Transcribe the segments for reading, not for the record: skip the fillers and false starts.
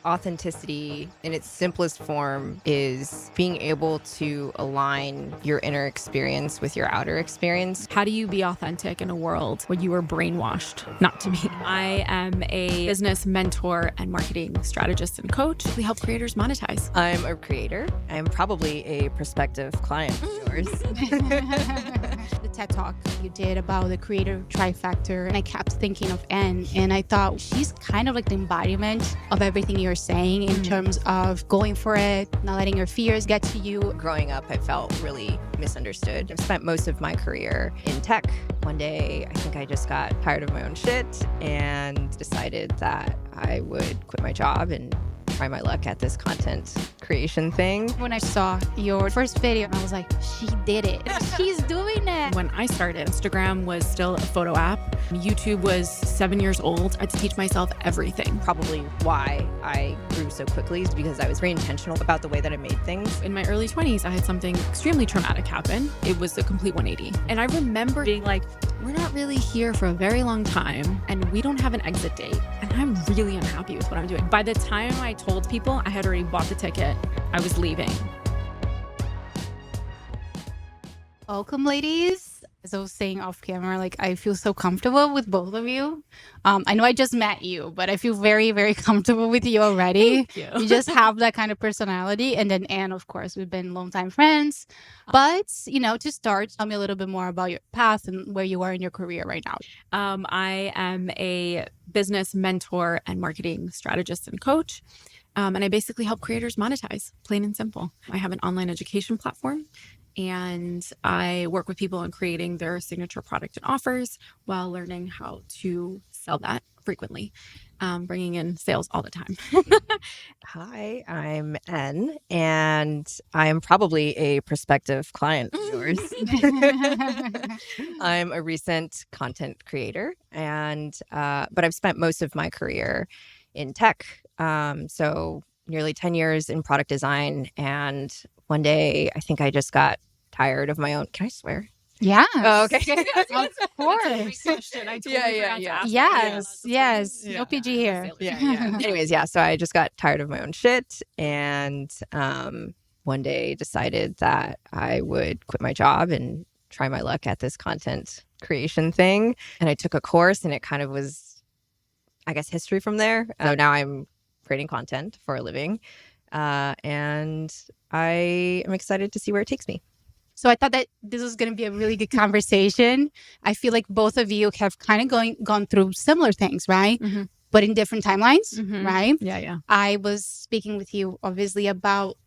Authenticity in its simplest form is being able to align your inner experience with your outer experience. How do you be authentic in a world where you are brainwashed not to be? I am a business mentor and marketing strategist and coach. We help creators monetize. I'm a creator. I'm probably a prospective client of yours. The TED Talk you did about the creative trifecta, and I kept thinking of En, and I thought she's kind of like the embodiment of everything you're saying in terms of going for it, not letting your fears get to you. Growing up, I felt really misunderstood. I've spent most of my career in tech. One day, I think I just got tired of my own shit and decided that I would quit my job and try my luck at this content creation thing. When I saw your first video, I was like, she did it. She's doing it. When I started, Instagram was still a photo app. YouTube was 7 years old. I had to teach myself everything. Probably why I grew so quickly is because I was very intentional about the way that I made things. In my early 20s, I had something extremely traumatic happen. It was a complete 180. And I remember being like, we're not really here for a very long time and we don't have an exit date. And I'm really unhappy with what I'm doing. By the time I told people, I had already bought the ticket. I was leaving. Welcome, ladies. As I was saying off camera, like I feel so comfortable with both of you. I know I just met you, but I feel very, very comfortable with you already. Thank you. You just have that kind of personality. And then Anne, of course, we've been longtime friends. But, to start, tell me a little bit more about your path and where you are in your career right now. I am a business mentor and marketing strategist and coach. And I basically help creators monetize, plain and simple. I have an online education platform. And I work with people on creating their signature product and offers while learning how to sell that frequently, bringing in sales all the time. Hi, I'm En, and I am probably a prospective client of yours. I'm a recent content creator, and but I've spent most of my career in tech. So nearly 10 years in product design. And one day, I think I just got tired of my own. Can I swear? Yeah. Oh, okay. Of course. Question. I totally Yeah. forgot to ask. Yes. Yeah. No PG here. Yeah. Anyways, so I just got tired of my own shit, and one day decided that I would quit my job and try my luck at this content creation thing. And I took a course, and it kind of was, I guess, history from there. So now I'm creating content for a living, and I am excited to see where it takes me. So I thought that this was going to be a really good conversation. I feel like both of you have kind of gone through similar things, right? Mm-hmm. But in different timelines, Mm-hmm. right? Yeah. I was speaking with you, obviously, about,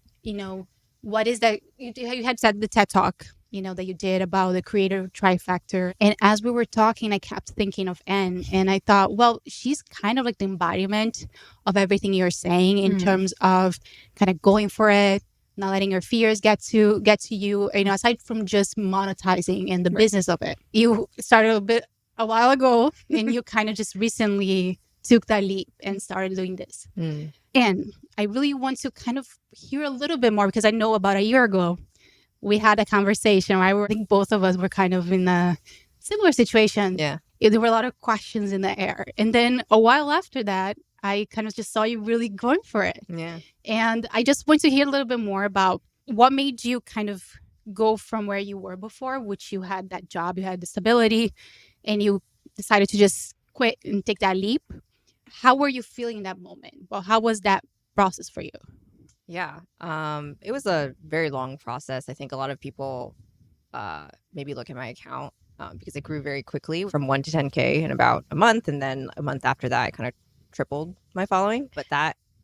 what is that? You had said the TED Talk, that you did about the creative trifecta. And as we were talking, I kept thinking of En, and I thought, well, she's kind of like the embodiment of everything you're saying in terms of kind of going for it, not letting your fears get to you, aside from just monetizing and the business of it. You started a while ago, and you kind of just recently took that leap and started doing this. And I really want to kind of hear a little bit more, because I know about a year ago, we had a conversation, right? I think both of us were kind of in a similar situation. Yeah. There were a lot of questions in the air. And then a while after that, I kind of just saw you really going for it. Yeah. And I just want to hear a little bit more about what made you kind of go from where you were before, which you had that job, you had the stability, and you decided to just quit and take that leap. How were you feeling in that moment? Well, how was that process for you? Yeah. It was a very long process. I think a lot of people maybe look at my account because it grew very quickly from 1 to 10K in about a month. And then a month after that, I kind of tripled my following. But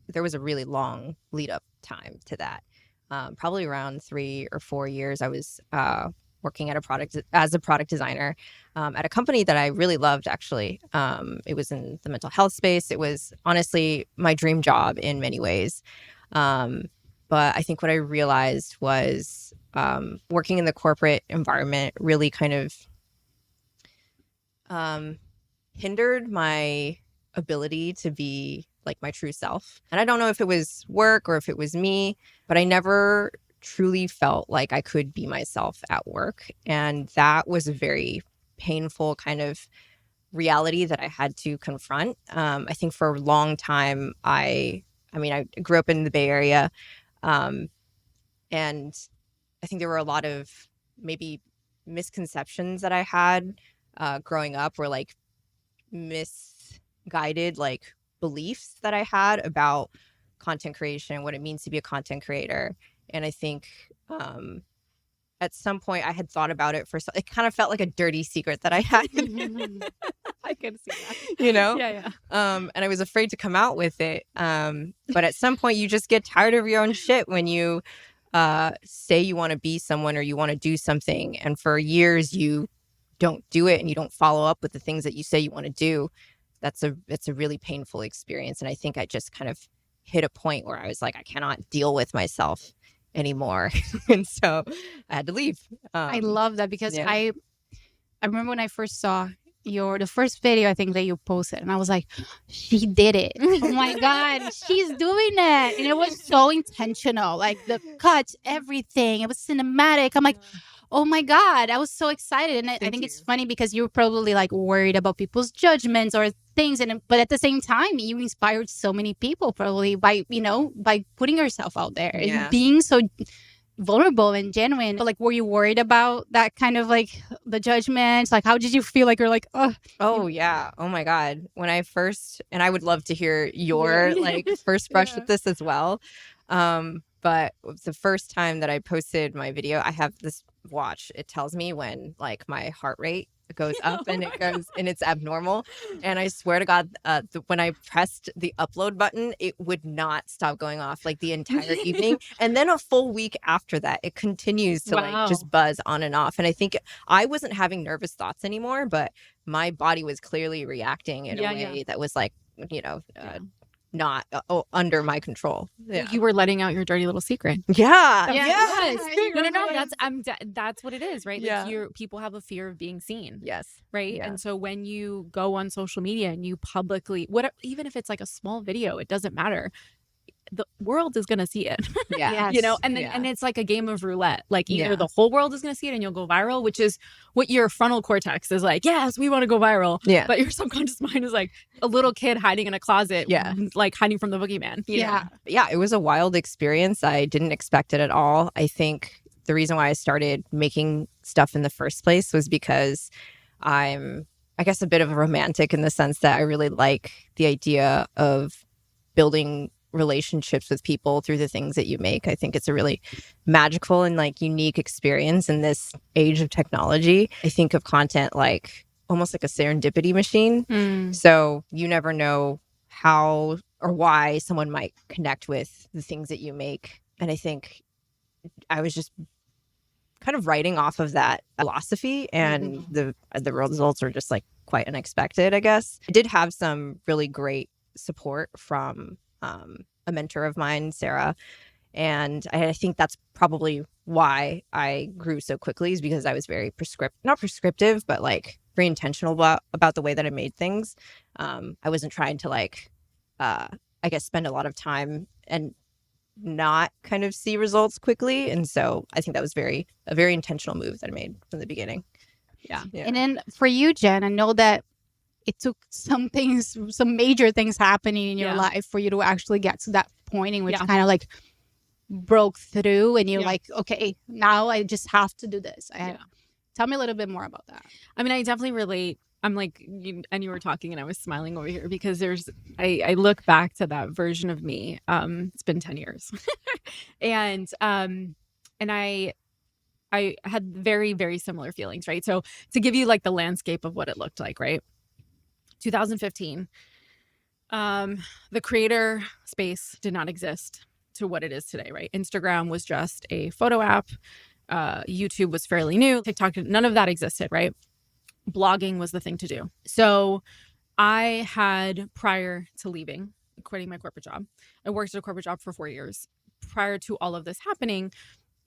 there was a really long lead up time to that. Probably around 3 or 4 years, I was working as a product designer at a company that I really loved, actually. It was in the mental health space. It was honestly my dream job in many ways. But I think what I realized was working in the corporate environment really kind of hindered my ability to be like my true self. And I don't know if it was work or if it was me, but I never truly felt like I could be myself at work. And that was a very painful kind of reality that I had to confront. I think for a long time, I I mean, I grew up in the Bay Area, and I think there were a lot of maybe misconceptions that I had growing up, or like misguided like beliefs that I had about content creation, what it means to be a content creator. And I think at some point I had thought about it it kind of felt like a dirty secret that I had. I can see that. Yeah. And I was afraid to come out with it. But at some point you just get tired of your own shit when you say you want to be someone or you want to do something, and for years you don't do it and you don't follow up with the things that you say you want to do. It's a really painful experience. And I think I just kind of hit a point where I was like, I cannot deal with myself anymore. And so I had to leave. I love that because yeah. I remember when I first saw the first video I think that you posted, and I was like, she did it. Oh my God, she's doing it. And it was so intentional, like the cuts, everything. It was cinematic. I'm like, oh my God, I was so excited. And I think it's funny because you were probably like worried about people's judgments or things. But at the same time, you inspired so many people probably by putting yourself out there and being so vulnerable and genuine. But like, were you worried about that kind of like the judgments? Like, how did you feel? Like, you're like, oh yeah, oh my God, when I first, and I would love to hear your like first brush with this as well, but the first time that I posted my video, I have this watch. It tells me when like my heart rate goes up and it goes and it's abnormal. And I swear to God, when I pressed the upload button, it would not stop going off like the entire evening. And then a full week after that, it continues to like just buzz on and off. And I think I wasn't having nervous thoughts anymore, but my body was clearly reacting in a way that was like, not under my control. You were letting out your dirty little secret. Yes. No. That's what it is, right? Like people have a fear of being seen. Yes. Right. Yeah. And so when you go on social media and you publicly, even if it's like a small video, it doesn't matter. The world is going to see it. Yeah. And then, and it's like a game of roulette. Like either the whole world is going to see it and you'll go viral, which is what your frontal cortex is like. Yes, we want to go viral. Yeah. But your subconscious mind is like a little kid hiding in a closet. Yeah. Like hiding from the boogeyman. Yeah. It was a wild experience. I didn't expect it at all. I think the reason why I started making stuff in the first place was because I'm, I guess, a bit of a romantic in the sense that I really like the idea of building relationships with people through the things that you make. I think it's a really magical and like unique experience in this age of technology. I think of content like almost like a serendipity machine. So you never know how or why someone might connect with the things that you make. And I think I was just kind of writing off of that philosophy, and the results were just like quite unexpected, I guess. I did have some really great support from a mentor of mine, Sarah. And I think that's probably why I grew so quickly, is because I was very not prescriptive, but like very intentional about the way that I made things. I wasn't trying to like, I guess, spend a lot of time and not kind of see results quickly. And so I think that was a very intentional move that I made from the beginning. Yeah. And then for you, Jen, I know that it took some major things happening in your life for you to actually get to that point in which kind of like broke through and you're like, okay, now I just have to do this. Tell me a little bit more about that. I mean, I definitely relate. I'm like, you were talking and I was smiling over here because I look back to that version of me. It's been 10 years. and I had very, very similar feelings, right? So to give you like the landscape of what it looked like, right? 2015, the creator space did not exist to what it is today, right? Instagram was just a photo app. YouTube was fairly new. TikTok, none of that existed, right? Blogging was the thing to do. So I had, prior to quitting my corporate job, I worked at a corporate job for 4 years. Prior to all of this happening,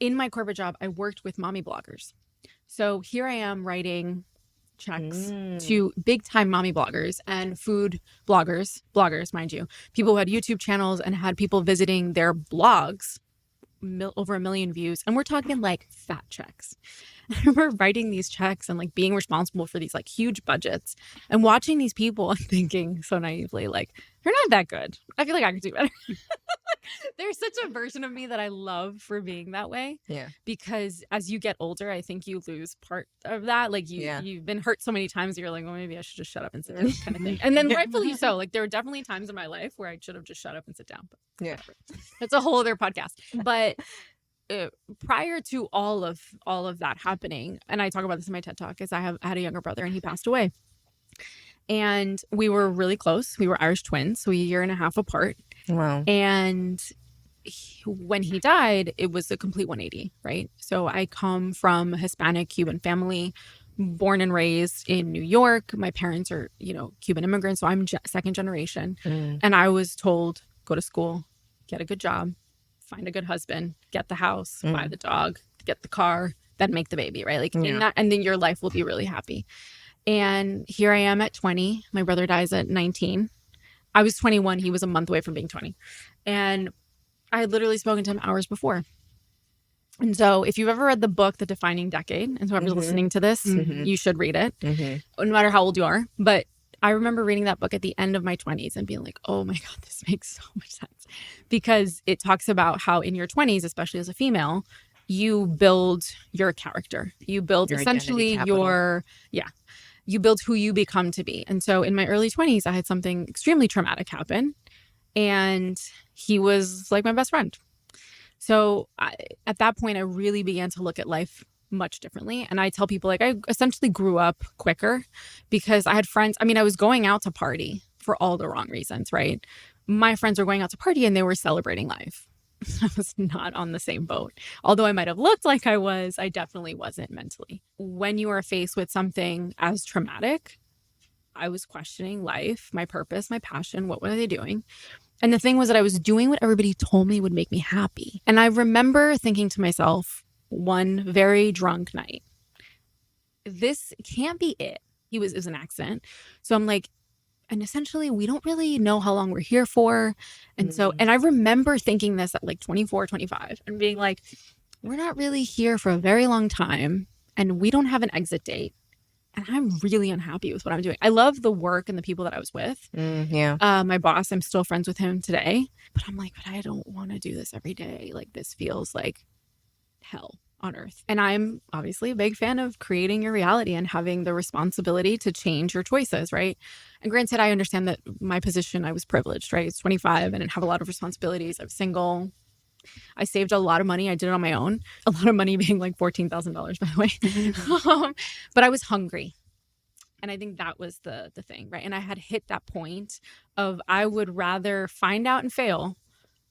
in my corporate job, I worked with mommy bloggers. So here I am writing checks to big time mommy bloggers and food bloggers, mind you, people who had YouTube channels and had people visiting their blogs over 1 million views, and we're talking like fat checks. I remember writing these checks and like being responsible for these like huge budgets and watching these people and thinking so naively, like, they're not that good. I feel like I could do better. There's such a version of me that I love for being that way. Yeah. Because as you get older, I think you lose part of that. Like you've been hurt so many times, you're like, well, maybe I should just shut up and sit down, kind of thing. And then rightfully so. Like there were definitely times in my life where I should have just shut up and sit down. But whatever. That's a whole other podcast. But prior to all of that happening, and I talk about this in my TED Talk, is I had a younger brother and he passed away. And we were really close. We were Irish twins, so a year and a half apart. Wow. And when he died, it was a complete 180, right? So I come from a Hispanic Cuban family, born and raised in New York. My parents are, Cuban immigrants, so I'm second generation. And I was told, go to school, get a good job, find a good husband, get the house, buy the dog, get the car, then make the baby, right? Like, and then your life will be really happy. And here I am at 20. My brother dies at 19. I was 21. He was a month away from being 20. And I had literally spoken to him hours before. And so if you've ever read the book, The Defining Decade, and whoever's listening to this, you should read it, no matter how old you are. But I remember reading that book at the end of my 20s and being like, oh my God, this makes so much sense. Because it talks about how in your 20s, especially as a female, you build your character. You build your essentially you build who you become to be. And so in my early 20s, I had something extremely traumatic happen. And he was like my best friend. So at that point, I really began to look at life much differently. And I tell people, like, I essentially grew up quicker because I had friends. I mean, I was going out to party for all the wrong reasons, right? My friends were going out to party and they were celebrating life. I was not on the same boat. Although I might have looked like I was, I definitely wasn't mentally. When you are faced with something as traumatic, I was questioning life, my purpose, my passion. What were they doing? And the thing was that I was doing what everybody told me would make me happy. And I remember thinking to myself one very drunk night, this can't be it. It was an accident. So I'm like, and essentially we don't really know how long we're here for. And so, and I remember thinking this at like 24, 25 and being like, we're not really here for a very long time and we don't have an exit date. And I'm really unhappy with what I'm doing. I love the work and the people that I was with. My boss, I'm still friends with him today. But I'm like, but I don't want to do this every day. Like, this feels like hell on earth. And I'm obviously a big fan of creating your reality and having the responsibility to change your choices, right? And granted, I understand that my position, I was privileged, right? It's 25 and I have a lot of responsibilities. I'm single. I saved a lot of money. I did it on my own. A lot of money being like $14,000, by the way. But I was hungry. And I think that was the thing, right? And I had hit that point of I would rather find out and fail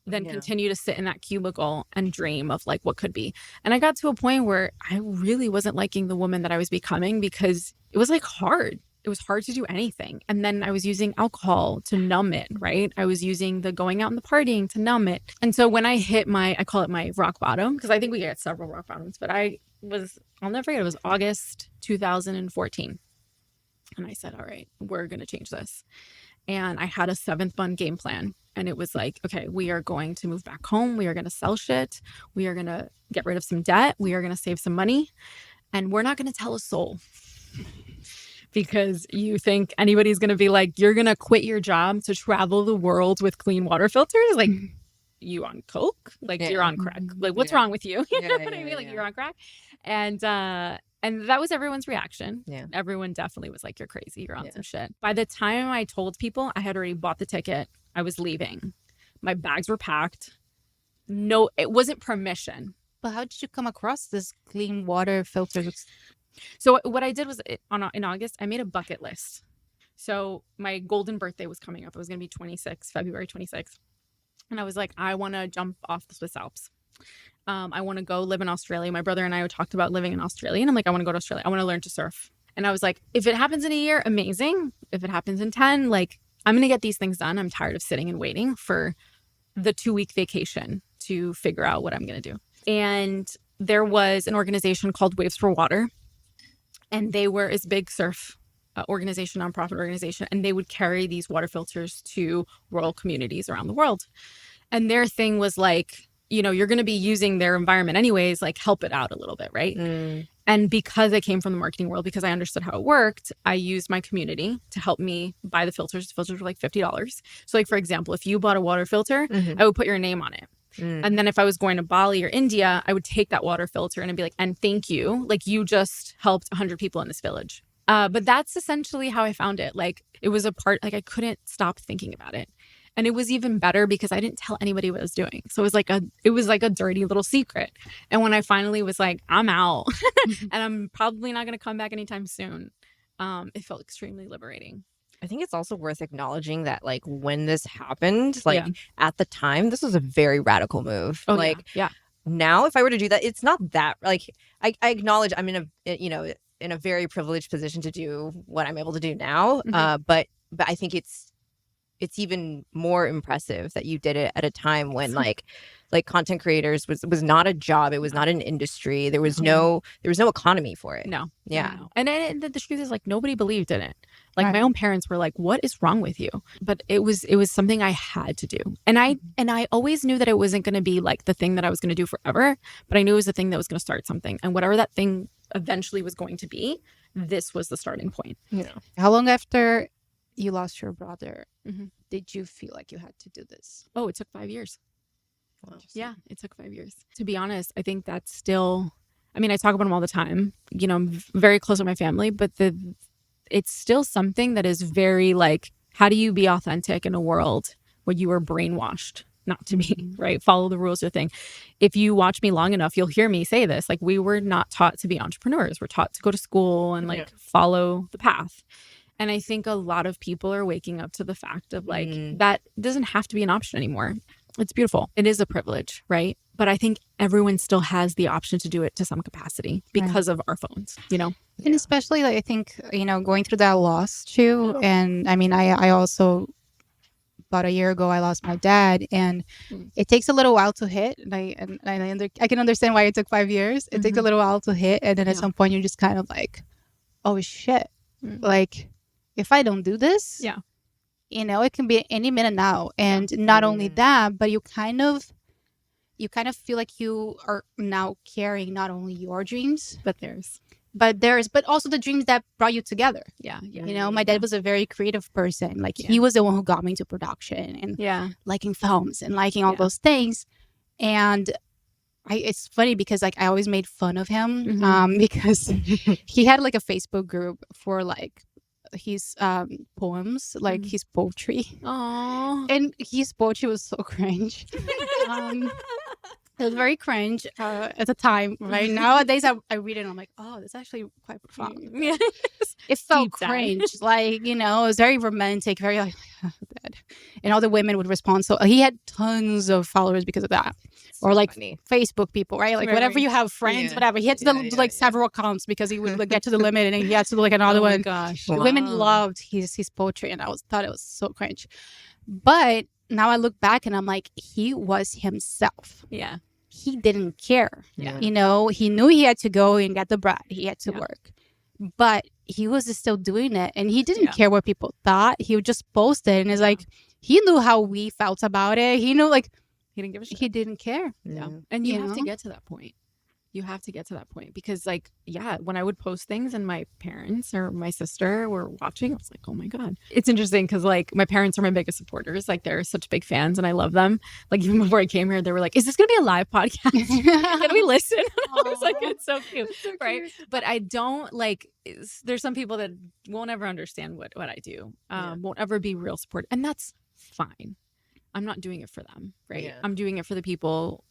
than continue to sit in that cubicle and dream of like what could be. And I got to a point where I really wasn't liking the woman that I was becoming because it was like hard. It was hard to do anything. And then I was using alcohol to numb it, right? I was using the going out and the partying to numb it. And so when I hit I call it my rock bottom, because I think we get several rock bottoms, but I'll never forget, it was August 2014. And I said, all right, we're going to change this. And I had a 7th-month game plan. And it was like, okay, we are going to move back home. We are going to sell shit. We are going to get rid of some debt. We are going to save some money. And we're not going to tell a soul. Because you think anybody's going to be like, you're going to quit your job to travel the world with clean water filters? Like, you on coke? Like, you're on crack. Like, what's wrong with you? You know what I mean? Like, you're on crack. And that was everyone's reaction. Yeah. Everyone definitely was like, you're crazy. You're on some shit. By the time I told people, I had already bought the ticket. I was leaving. My bags were packed. No, it wasn't permission. But how did you come across this clean water filters? So what I did was in August, I made a bucket list. So my golden birthday was coming up. It was going to be February 26th. And I was like, I want to jump off the Swiss Alps. I want to go live in Australia. My brother and I talked about living in Australia. And I'm like, I want to go to Australia. I want to learn to surf. And I was like, if it happens in a year, amazing. If it happens in 10, like, I'm going to get these things done. I'm tired of sitting and waiting for the 2-week vacation to figure out what I'm going to do. And there was an organization called Waves for Water. And they were this big surf organization, nonprofit organization, and they would carry these water filters to rural communities around the world. And their thing was like, you're going to be using their environment anyways, like help it out a little bit, right? And because I came from the marketing world, because I understood how it worked, I used my community to help me buy the filters. The filters were like $50. So like, for example, if you bought a water filter, I would put your name on it. And then if I was going to Bali or India, I would take that water filter and I'd be like, and thank you. Like, you just helped 100 people in this village. But that's essentially how I found it. Like, it was a part, like I couldn't stop thinking about it. And it was even better because I didn't tell anybody what I was doing. So it was like a dirty little secret. And when I finally was like, I'm out and I'm probably not going to come back anytime soon, it felt extremely liberating. I think it's also worth acknowledging that, like, when this happened, like at the time, this was a very radical move. Now, if I were to do that, it's not that, like, I acknowledge I'm in a very privileged position to do what I'm able to do now. But I think it's even more impressive that you did it at a time when like content creators was not a job. It was not an industry. There was no economy for it. No. Yeah. No. And the truth is, like, nobody believed in it. Like, my own parents were like, what is wrong with you? But it was something I had to do. And I always knew that it wasn't going to be like the thing that I was going to do forever, but I knew it was the thing that was going to start something. And whatever that thing eventually was going to be, this was the starting point. How long after you lost your brother did you feel like you had to do this? Oh, it took 5 years. Wow. Yeah, it took 5 years. To be honest, I think that's still, I mean, I talk about him all the time. I'm very close with my family, but it's still something that is very like, how do you be authentic in a world where you are brainwashed not to be, right? Follow the rules of the thing. If you watch me long enough, you'll hear me say this. Like, we were not taught to be entrepreneurs. We're taught to go to school and like follow the path. And I think a lot of people are waking up to the fact of like, that doesn't have to be an option anymore. It's beautiful. It is a privilege, right? But I think everyone still has the option to do it to some capacity because of our phones, And especially, like, I think, going through that loss too. And I mean, I also, about a year ago, I lost my dad, and it takes a little while to hit. And I can understand why it took 5 years. It takes a little while to hit. And then at some point, you're just kind of like, oh, shit. Like, if I don't do this, it can be any minute now. And not only that, but you kind of feel like you are now carrying not only your dreams, but also the dreams that brought you together. My dad was a very creative person. Like, he was the one who got me into production and liking films and liking all those things. And it's funny because, like, I always made fun of him because he had like a Facebook group for like his poems, like his poetry. Aww. And his poetry was so cringe. It was very cringe at the time. Right nowadays, I read it and I'm like, oh, that's actually quite profound. Yes. It felt cringe, like, it was very romantic, very like, oh, bad. And all the women would respond. So he had tons of followers because of that, or like Facebook people, right? Like whatever you have, friends, whatever. He had to do like several accounts because he would like, get to the limit, and then he had to do like another one. Gosh, the women loved his poetry, and I thought it was so cringe. But now I look back and I'm like, he was himself. Yeah. He didn't care. Yeah. He knew he had to go and get the bread. He had to work. But he was still doing it. And he didn't care what people thought. He would just post it. And it's like, he knew how we felt about it. He knew, like, he didn't give a shit. He didn't care. Yeah. And you have to get to that point. You have to get to that point because, like, when I would post things and my parents or my sister were watching, I was like, oh my God. It's interesting because, like, my parents are my biggest supporters. Like, they're such big fans and I love them. Like, even before I came here, they were like, is this going to be a live podcast? Can we listen? And I was like, it's so cute. So right. Cute. But I don't like, there's some people that won't ever understand what I do, won't ever be real support. And that's fine. I'm not doing it for them. Right. Yeah. I'm doing it for the people,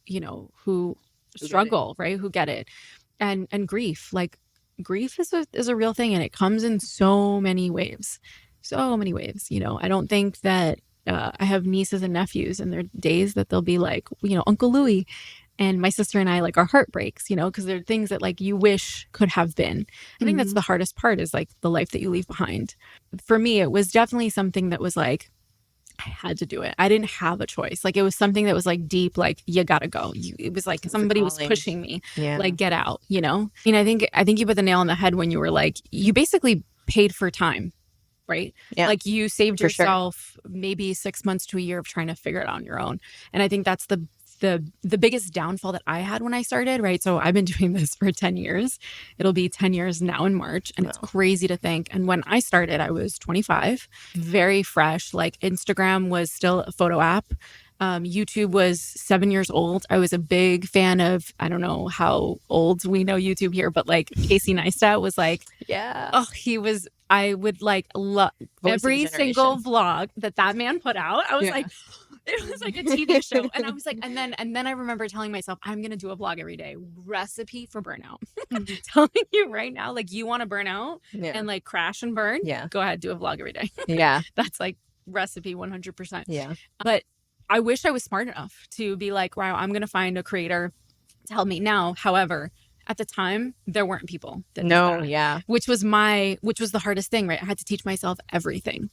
who struggle, right? Who get it. And grief, like, grief is a real thing, and it comes in so many waves. I don't think that I have nieces and nephews, and there are days that they'll be like, Uncle Louie, and my sister and I, like, our heart breaks, because there are things that, like, you wish could have been. I think that's the hardest part, is like the life that you leave behind. For me, it was definitely something that was like, I had to do it. I didn't have a choice. Like, it was something that was like deep, like, you gotta go. It was like somebody was pushing me, like, get out, I mean, I think you put the nail on the head when you were like, you basically paid for time, right? Yeah. Like, you saved yourself maybe 6 months to a year of trying to figure it out on your own. And I think that's the the biggest downfall that I had when I started, right? So I've been doing this for 10 years. It'll be 10 years now in March. And it's crazy to think. And when I started, I was 25, very fresh. Like Instagram was still a photo app. YouTube was 7 years old. I was a big fan of, I don't know how old we know YouTube here, but like Casey Neistat was like, I would like love every single vlog that man put out. I was like, it was like a TV show. And I was like, and then I remember telling myself, I'm going to do a vlog every day. Recipe for burnout. Telling you right now, like you want to burn out and like crash and burn. Yeah. Go ahead, do a vlog every day. Yeah. That's like recipe 100%. Yeah. But I wish I was smart enough to be like, wow, I'm going to find a creator to help me now. However, at the time, there weren't people that did that, which was the hardest thing, right? I had to teach myself everything.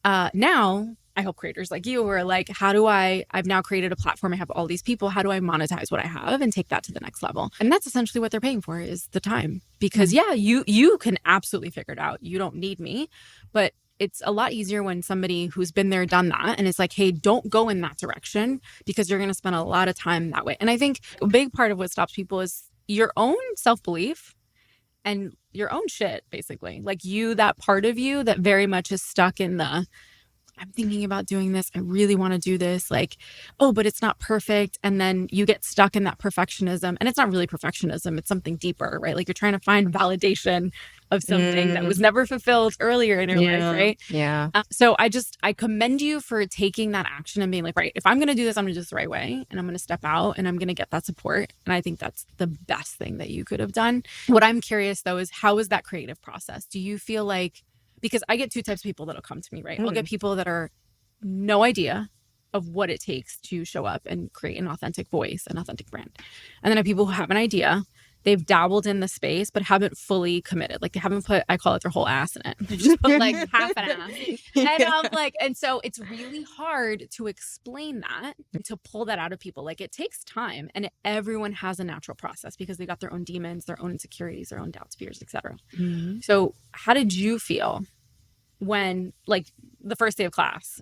Now I help creators like you who are like, I've now created a platform. I have all these people. How do I monetize what I have and take that to the next level? And that's essentially what they're paying for, is the time. Because you can absolutely figure it out. You don't need me, but it's a lot easier when somebody who's been there, done that, and it's like, hey, don't go in that direction because you're going to spend a lot of time that way. And I think a big part of what stops people is your own self-belief and your own shit, basically. Like that part of you that very much is stuck in I'm thinking about doing this. I really want to do this. Like, oh, but it's not perfect. And then you get stuck in that perfectionism. And it's not really perfectionism. It's something deeper, right? Like you're trying to find validation of something that was never fulfilled earlier in your life, right? Yeah. So I commend you for taking that action and being like, right, if I'm going to do this, I'm going to do this the right way. And I'm going to step out and I'm going to get that support. And I think that's the best thing that you could have done. What I'm curious though is, how is that creative process? Do you feel like, because I get two types of people that'll come to me, right? I'll get people that are no idea of what it takes to show up and create an authentic voice, an authentic brand. And then I have people who have an idea. They've dabbled in the space, but haven't fully committed. Like they haven't put, I call it, their whole ass in it. They just put like half an ass. And I'm like, and so it's really hard to explain that, to pull that out of people. Like it takes time, and everyone has a natural process because they got their own demons, their own insecurities, their own doubts, fears, etc. So how did you feel when, like, the first day of class,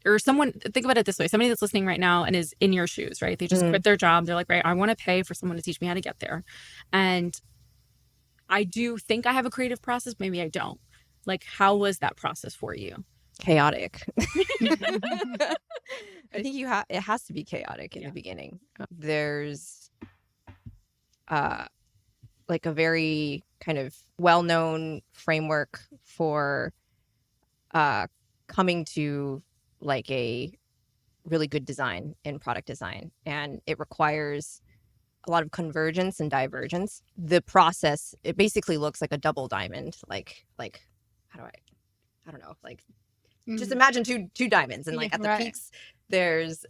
or someone, think about it this way, somebody that's listening right now and is in your shoes, right? They just quit their job. They're like, right, I want to pay for someone to teach me how to get there. And I do think I have a creative process. Maybe I don't. Like, how was that process for you? Chaotic. I think it has to be chaotic in the beginning. There's like a very kind of well-known framework for coming to like a really good design in product design, and it requires a lot of convergence and divergence. The process, it basically looks like a double diamond. Like how do I don't know, like just imagine two diamonds, and like at the peaks there's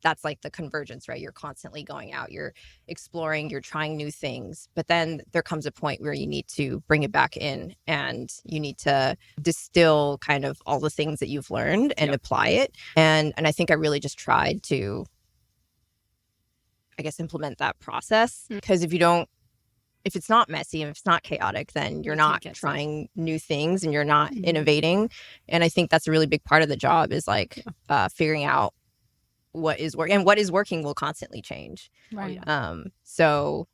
that's like the convergence, right? You're constantly going out, you're exploring, you're trying new things. But then there comes a point where you need to bring it back in, and you need to distill kind of all the things that you've learned and apply it. And I think I really just tried to, I guess, implement that process. Because if it's not messy, and if it's not chaotic, then you're not trying new things and you're not innovating. And I think that's a really big part of the job, is like figuring out what is working, and what is working will constantly change. Right. So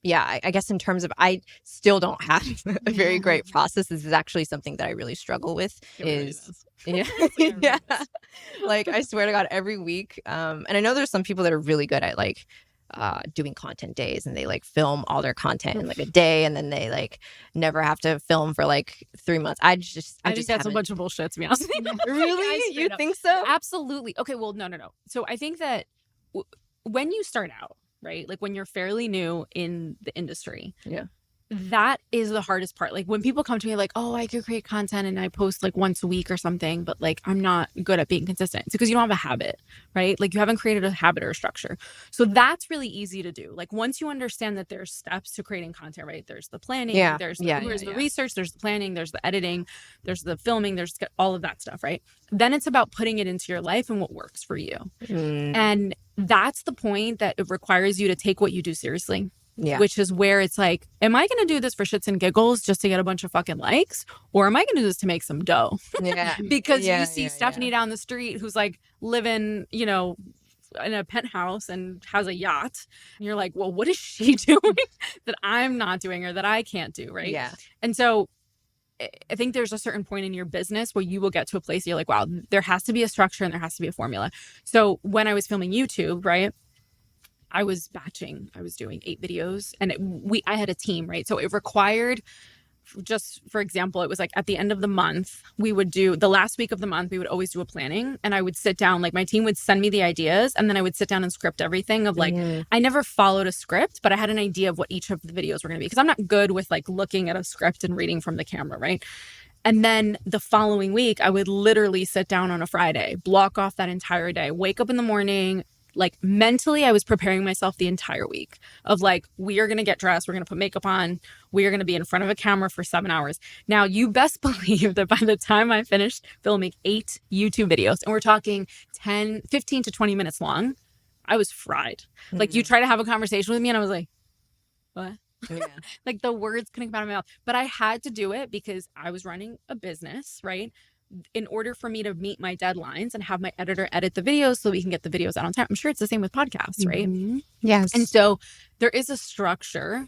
yeah, I guess in terms of, I still don't have a very great process. This is actually something that I really struggle with. Yeah. Like, I swear to God, every week. And I know there's some people that are really good at like doing content days, and they like film all their content in like a day, and then they like never have to film for like 3 months. I think that's a bunch of bullshit, to be honest. Really? You think so? Absolutely. Okay, well, no. So I think that when you start out, right, like when you're fairly new in the industry, that is the hardest part. Like when people come to me like, oh, I could create content and I post like once a week or something, but like I'm not good at being consistent. It's because you don't have a habit, right? Like you haven't created a habit or a structure. So that's really easy to do. Like once you understand that there's steps to creating content, right? There's the planning, there's the research, there's the planning, there's the editing, there's the filming, there's all of that stuff, right? Then it's about putting it into your life and what works for you. And that's the point that it requires you to take what you do seriously. Yeah. Which is where it's like, am I going to do this for shits and giggles just to get a bunch of fucking likes? Or am I going to do this to make some dough? Yeah. Because you see Stephanie down the street who's like living, in a penthouse and has a yacht. And you're like, well, what is she doing that I'm not doing or that I can't do, right? Yeah. And so I think there's a certain point in your business where you will get to a place you're like, wow, there has to be a structure and there has to be a formula. So when I was filming YouTube, right, I was batching. I was doing 8 videos, and I had a team, right? So it required, just for example, it was like at the end of the month, we would do the last week of the month, we would always do a planning, and I would sit down, like my team would send me the ideas, and then I would sit down and script everything of like, I never followed a script, but I had an idea of what each of the videos were going to be, because I'm not good with like looking at a script and reading from the camera, right? And then the following week, I would literally sit down on a Friday, block off that entire day, wake up in the morning, like mentally I was preparing myself the entire week of like, we are going to get dressed, we're going to put makeup on, we are going to be in front of a camera for 7 hours. Now you best believe that by the time I finished filming 8 YouTube videos, and we're talking 15 to 20 minutes long, I was fried. Like you try to have a conversation with me and I was like, what? Yeah. Like the words couldn't come out of my mouth, but I had to do it because I was running a business, right? In order for me to meet my deadlines and have my editor edit the videos so we can get the videos out on time. I'm sure it's the same with podcasts, right? Yes. And so there is a structure,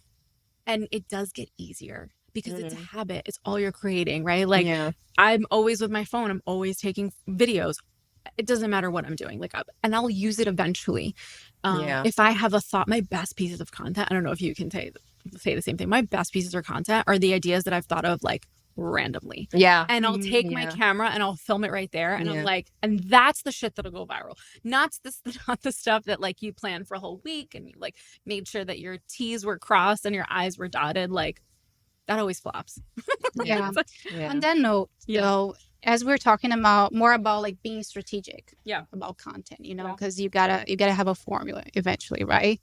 and it does get easier because it's a habit. It's all you're creating, right? Like I'm always with my phone. I'm always taking videos. It doesn't matter what I'm doing, like, and I'll use it eventually. If I have a thought, my best pieces of content, I don't know if you can say the same thing. My best pieces of content are the ideas that I've thought of like randomly. Yeah. And I'll take my camera and I'll film it right there. And I'm like, and that's the shit that'll go viral. Not the stuff that like you planned for a whole week and you like made sure that your T's were crossed and your I's were dotted. Like that always flops. On that note, though, as we're talking about more about like being strategic about content, you know, because you gotta have a formula eventually, right?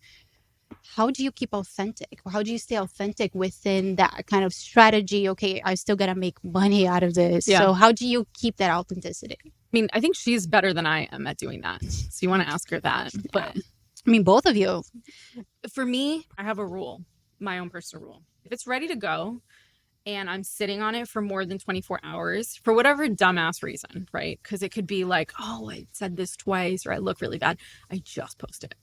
How do you keep authentic, or how do you stay authentic within that kind of strategy? Okay, I still gotta make money out of this. So how do you keep that authenticity? I mean, I think she's better than I am at doing that. So you want to ask her that. But I mean, both of you. For me, I have a rule, my own personal rule. If it's ready to go and I'm sitting on it for more than 24 hours, for whatever dumbass reason, right? Because it could be like, oh, I said this twice, or I look really bad. I just post it.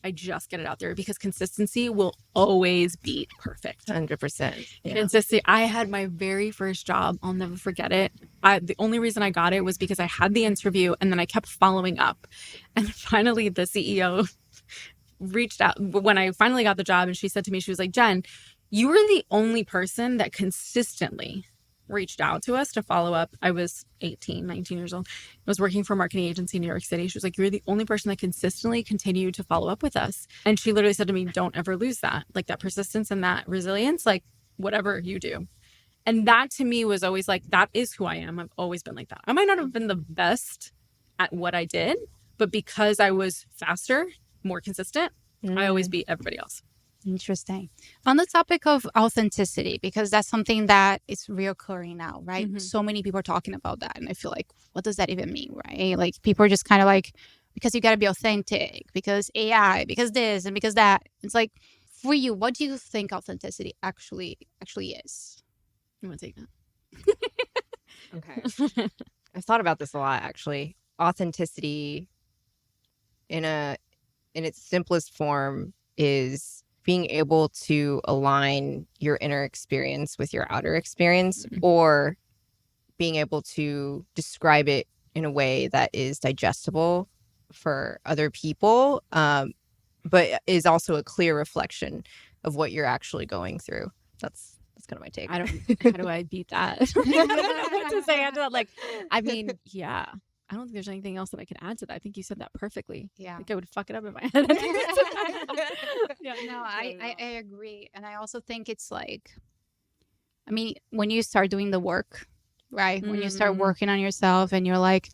I just get it out there, because consistency will always beat perfect. 100%. Consistency. I had my very first job. I'll never forget it. The only reason I got it was because I had the interview and then I kept following up. And finally the CEO reached out when I finally got the job, and she said to me, she was like, Jen, you were the only person that consistently reached out to us to follow up. I was 19 years old. I was working for a marketing agency in New York City. She was like, you're the only person that consistently continued to follow up with us. And she literally said to me, don't ever lose that. Like that persistence and that resilience, like whatever you do. And that to me was always like, that is who I am. I've always been like that. I might not have been the best at what I did, but because I was faster, more consistent, I always beat everybody else. Interesting. On the topic of authenticity, because that's something that is reoccurring now, right? So many people are talking about that. And I feel like, what does that even mean, right? Like people are just kind of like, because you got to be authentic, because AI, because this and because that. It's like, for you, what do you think authenticity actually is? You want to take that? Okay. I've thought about this a lot, actually. Authenticity in its simplest form is being able to align your inner experience with your outer experience, or being able to describe it in a way that is digestible for other people, but is also a clear reflection of what you're actually going through. That's kind of my take. How do I beat that? I don't know what to say after that. Like, I mean, yeah. I don't think there's anything else that I could add to that. I think you said that perfectly. Yeah. I think I would fuck it up if I had anything to say. No, I agree. And I also think it's like, I mean, when you start doing the work, right? When you start working on yourself and you're like,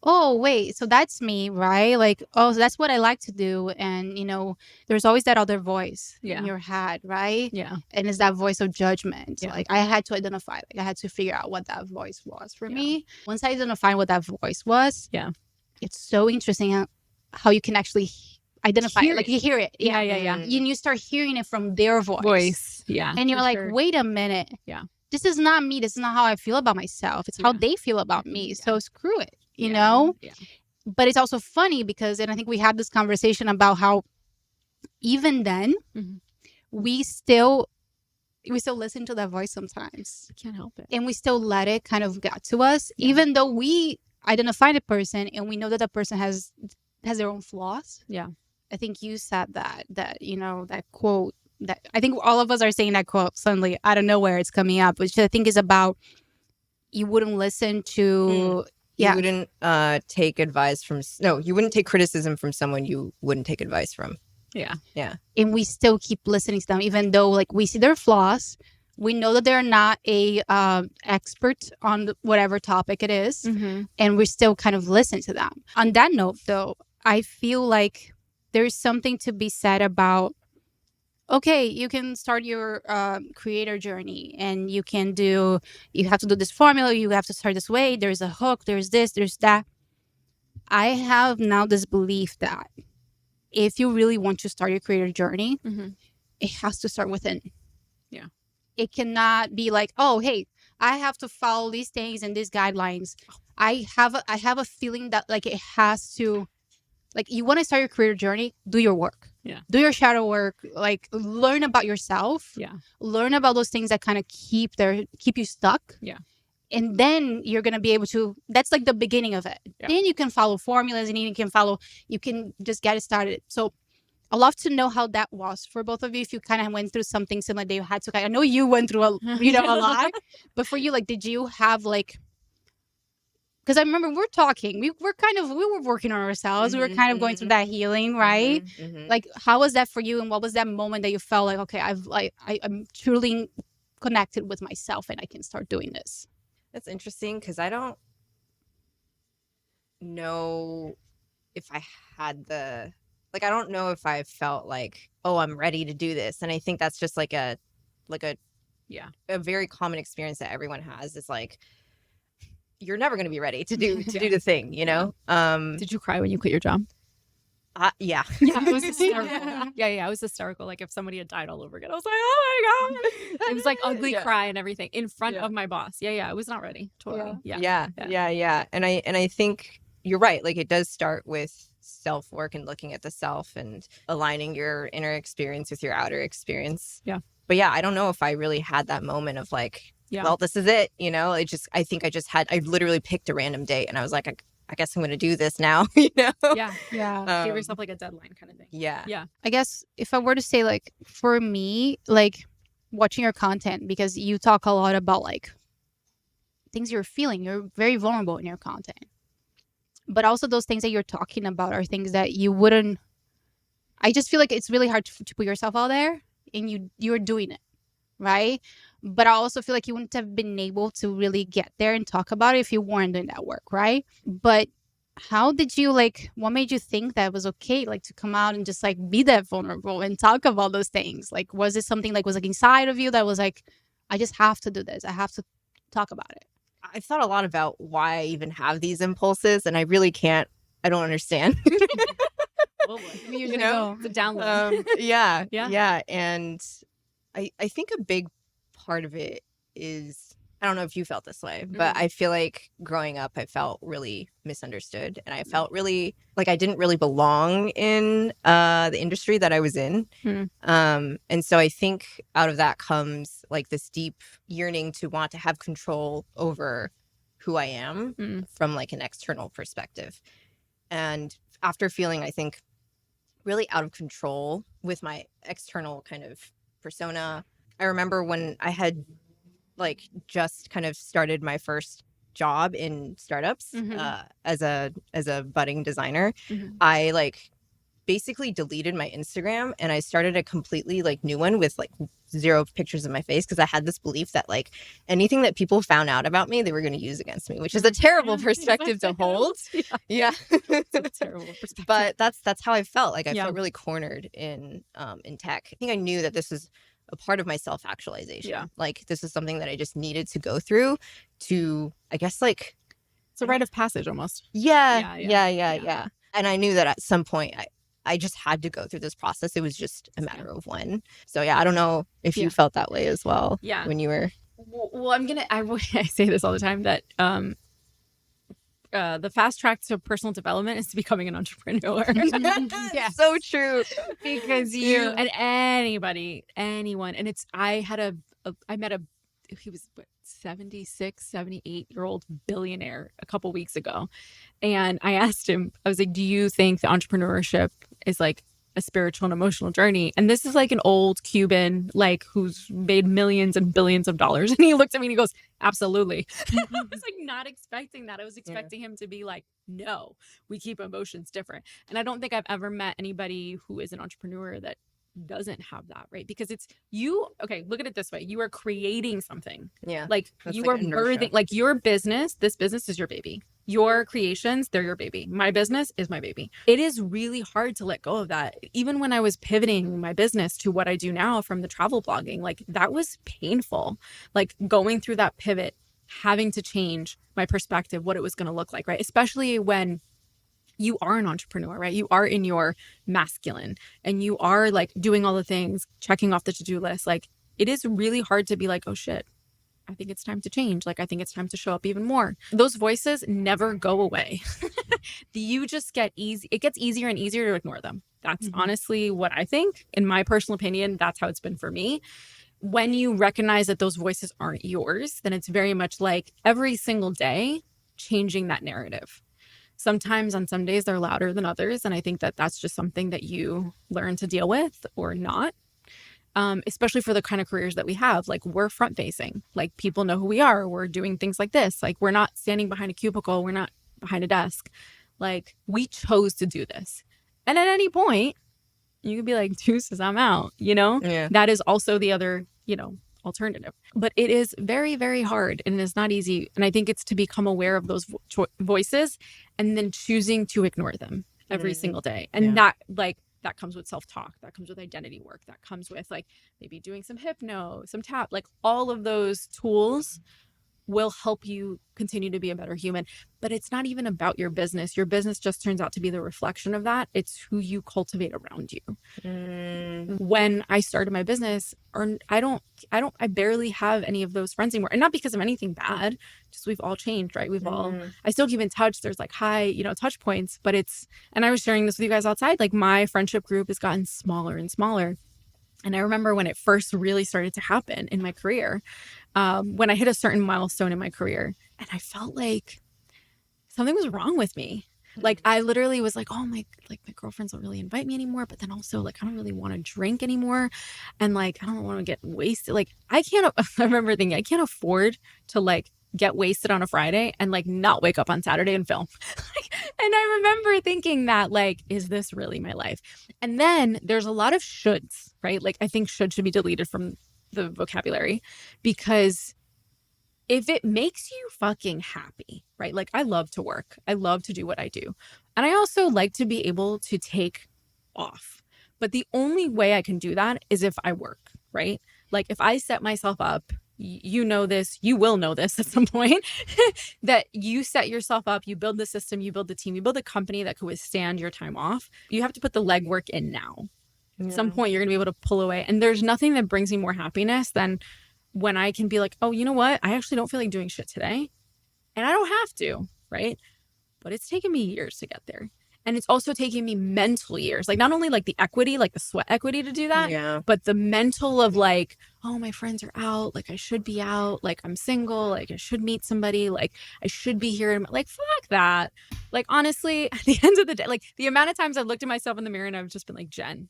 oh, wait, so that's me, right? Like, oh, so that's what I like to do. And, you know, there's always that other voice in your head, right? Yeah. And it's that voice of judgment. Yeah. Like I had to identify, like I had to figure out what that voice was for me. Once I identified what that voice was, it's so interesting how you can actually identify it. Like you hear it. Yeah. You start hearing it from their voice. Yeah. And you're like, wait a minute. Yeah. This is not me. This is not how I feel about myself. It's how they feel about me. So screw it. You know? Yeah. But it's also funny because, and I think we had this conversation about how even then Mhm. we still listen to that voice sometimes, I can't help it. and we still let it kind of get to us, Yeah. even though we identify the person and we know that person has their own flaws. Yeah. I think you said that that quote that I think all of us are saying that quote suddenly out of nowhere. It's coming up, which I think is about you wouldn't listen to. You Yeah, wouldn't take advice from you wouldn't take criticism from someone you wouldn't take advice from. Yeah. Yeah. and we still keep listening to them, even though like we see their flaws. We know that they're not a expert on whatever topic it is, Mm-hmm. and we still kind of listen to them. On that note, though, I feel like there's something to be said about, okay, you can start your creator journey and you have to do this formula, you have to start this way, there's a hook, there's this, there's that. I have now this belief that if you really want to start your creator journey, Mm-hmm. it has to start within. Yeah. It cannot be like, oh, hey, I have to follow these things and these guidelines. I have a feeling that like it has to, like, you want to start your career journey, do your work. Yeah. Do your shadow work, like learn about yourself. Yeah. Learn about those things that kind of keep you stuck. Yeah. And then you're going to be able to, that's like the beginning of it. Yeah. Then you can follow formulas and you can just get it started. So I'd love to know how that was for both of you. If you kind of went through something similar that you had to, I know you went through a lot, but for you, like, did you have like, because I remember we're talking, we were working on ourselves. We were kind of going through that healing, right? Like, how was that for you? And what was that moment that you felt like, okay, I'm truly connected with myself and I can start doing this? That's interesting because I don't know if I had I don't know if I felt like, oh, I'm ready to do this. And I think that's just like a very common experience that everyone has. Is like, you're never going to be ready to do the thing, you know? Did you cry when you quit your job? Yeah. Yeah, it was hysterical. Yeah, it was hysterical. Like if somebody had died all over again, I was like, oh my God. It was like ugly cry and everything in front of my boss. Yeah, I was not ready. Totally. Yeah. And I think you're right. Like, it does start with self-work and looking at the self and aligning your inner experience with your outer experience. Yeah. But yeah, I don't know if I really had that moment of like, well, this is it, you know? I think I literally picked a random date and I was like, I guess I'm going to do this now, you know? Yeah. Give yourself like a deadline kind of thing. Yeah. I guess if I were to say, like, for me, like, watching your content, because you talk a lot about like things you're feeling, you're very vulnerable in your content, but also those things that you're talking about are things that you wouldn't. I just feel like it's really hard to put yourself out there, and you're doing it, right? But I also feel like you wouldn't have been able to really get there and talk about it if you weren't doing that work, right? But how did you, like, what made you think that it was okay, like, to come out and just like be that vulnerable and talk about those things? Like, was it something like was like inside of you that was like, I just have to do this, I have to talk about it? I've thought a lot about why I even have these impulses, and I don't understand. You know, it's a download. Yeah. And I think a big part of it is, I don't know if you felt this way, but I feel like growing up, I felt really misunderstood, and I felt really like I didn't really belong in the industry that I was in. And so I think out of that comes like this deep yearning to want to have control over who I am from like an external perspective. And after feeling, I think, really out of control with my external kind of persona, I remember when I had like just kind of started my first job in startups as a budding designer. I like basically deleted my Instagram and I started a completely like new one with like 0 pictures of my face, because I had this belief that like anything that people found out about me, they were going to use against me, which is a terrible perspective to hold. Yeah. It's a terrible perspective. But that's how I felt. Like I felt really cornered in tech. I think I knew that this was a part of my self-actualization. Yeah. Like this is something that I just needed to go through to, I guess, like, it's a rite of passage almost. Yeah. And I knew that at some point I just had to go through this process. It was just a matter of when. So yeah, I don't know if you felt that way as well. Yeah. When you were. Well, I say this all the time that the fast track to personal development is becoming an entrepreneur. Yeah. So true. Because you and anyone, and I met he was what, 76, 78-year-old billionaire a couple weeks ago. And I asked him, I was like, do you think the entrepreneurship is like a spiritual and emotional journey? And this is like an old Cuban, like who's made millions and billions of dollars. And he looked at me and he goes, absolutely. I was like not expecting that. I was expecting him to be like, no, we keep emotions different. And I don't think I've ever met anybody who is an entrepreneur that doesn't have that, right? Because it's you. Okay, look at it this way. You are creating something. Yeah. Like That's you like are inertia. birthing, like your business, this business is your baby. Your creations, they're your baby. My business is my baby. It is really hard to let go of that. Even when I was pivoting my business to what I do now from the travel blogging, like that was painful. Like going through that pivot, having to change my perspective, what it was going to look like, right? Especially when you are an entrepreneur, right? You are in your masculine and you are like doing all the things, checking off the to-do list. Like it is really hard to be like, oh shit, I think it's time to change. Like, I think it's time to show up even more. Those voices never go away. You just get easy. It gets easier and easier to ignore them. That's honestly what I think. In my personal opinion, that's how it's been for me. When you recognize that those voices aren't yours, then it's very much like every single day changing that narrative. Sometimes on some days they're louder than others. And I think that that's just something that you learn to deal with or not. Especially for the kind of careers that we have. Like we're front facing, like people know who we are. We're doing things like this. Like we're not standing behind a cubicle. We're not behind a desk. Like we chose to do this. And at any point you could be like, deuces, I'm out, Yeah. That is also the other, alternative. But it is very, very hard and it's not easy. And I think it's to become aware of those voices and then choosing to ignore them every single day. And that comes with self-talk. That comes with identity work. That comes with like maybe doing some hypno, some tap, like all of those tools will help you continue to be a better human. But it's not even about your business. Your business just turns out to be the reflection of that. It's who you cultivate around you. When I started my business, I barely have any of those friends anymore. And not because of anything bad, just we've all changed, right? I still keep in touch. There's like high, touch points, but and I was sharing this with you guys outside, like my friendship group has gotten smaller and smaller. And I remember when it first really started to happen in my career, when I hit a certain milestone in my career, and I felt like something was wrong with me. Like I literally was like, oh my girlfriends don't really invite me anymore. But then also like, I don't really want to drink anymore. And like, I don't want to get wasted. Like I remember thinking I can't afford to like get wasted on a Friday and like not wake up on Saturday and film. And I remember thinking that like, is this really my life? And then there's a lot of shoulds, right? Like I think should be deleted from the vocabulary, because if it makes you fucking happy, right? Like I love to work. I love to do what I do. And I also like to be able to take off. But the only way I can do that is if I work, right? Like if I set myself up, you know this, you will know this at some point, that you set yourself up, you build the system, you build the team, you build a company that could withstand your time off. You have to put the legwork in now. At some point, you're going to be able to pull away. And there's nothing that brings me more happiness than when I can be like, oh, you know what? I actually don't feel like doing shit today. And I don't have to, right? But it's taken me years to get there. And it's also taking me mental years, like not only like the equity, like the sweat equity to do that, but the mental of like, oh, my friends are out. Like I should be out. Like I'm single. Like I should meet somebody. Like I should be here. And like, fuck that. Like, honestly, at the end of the day, like the amount of times I've looked at myself in the mirror and I've just been like, Jen,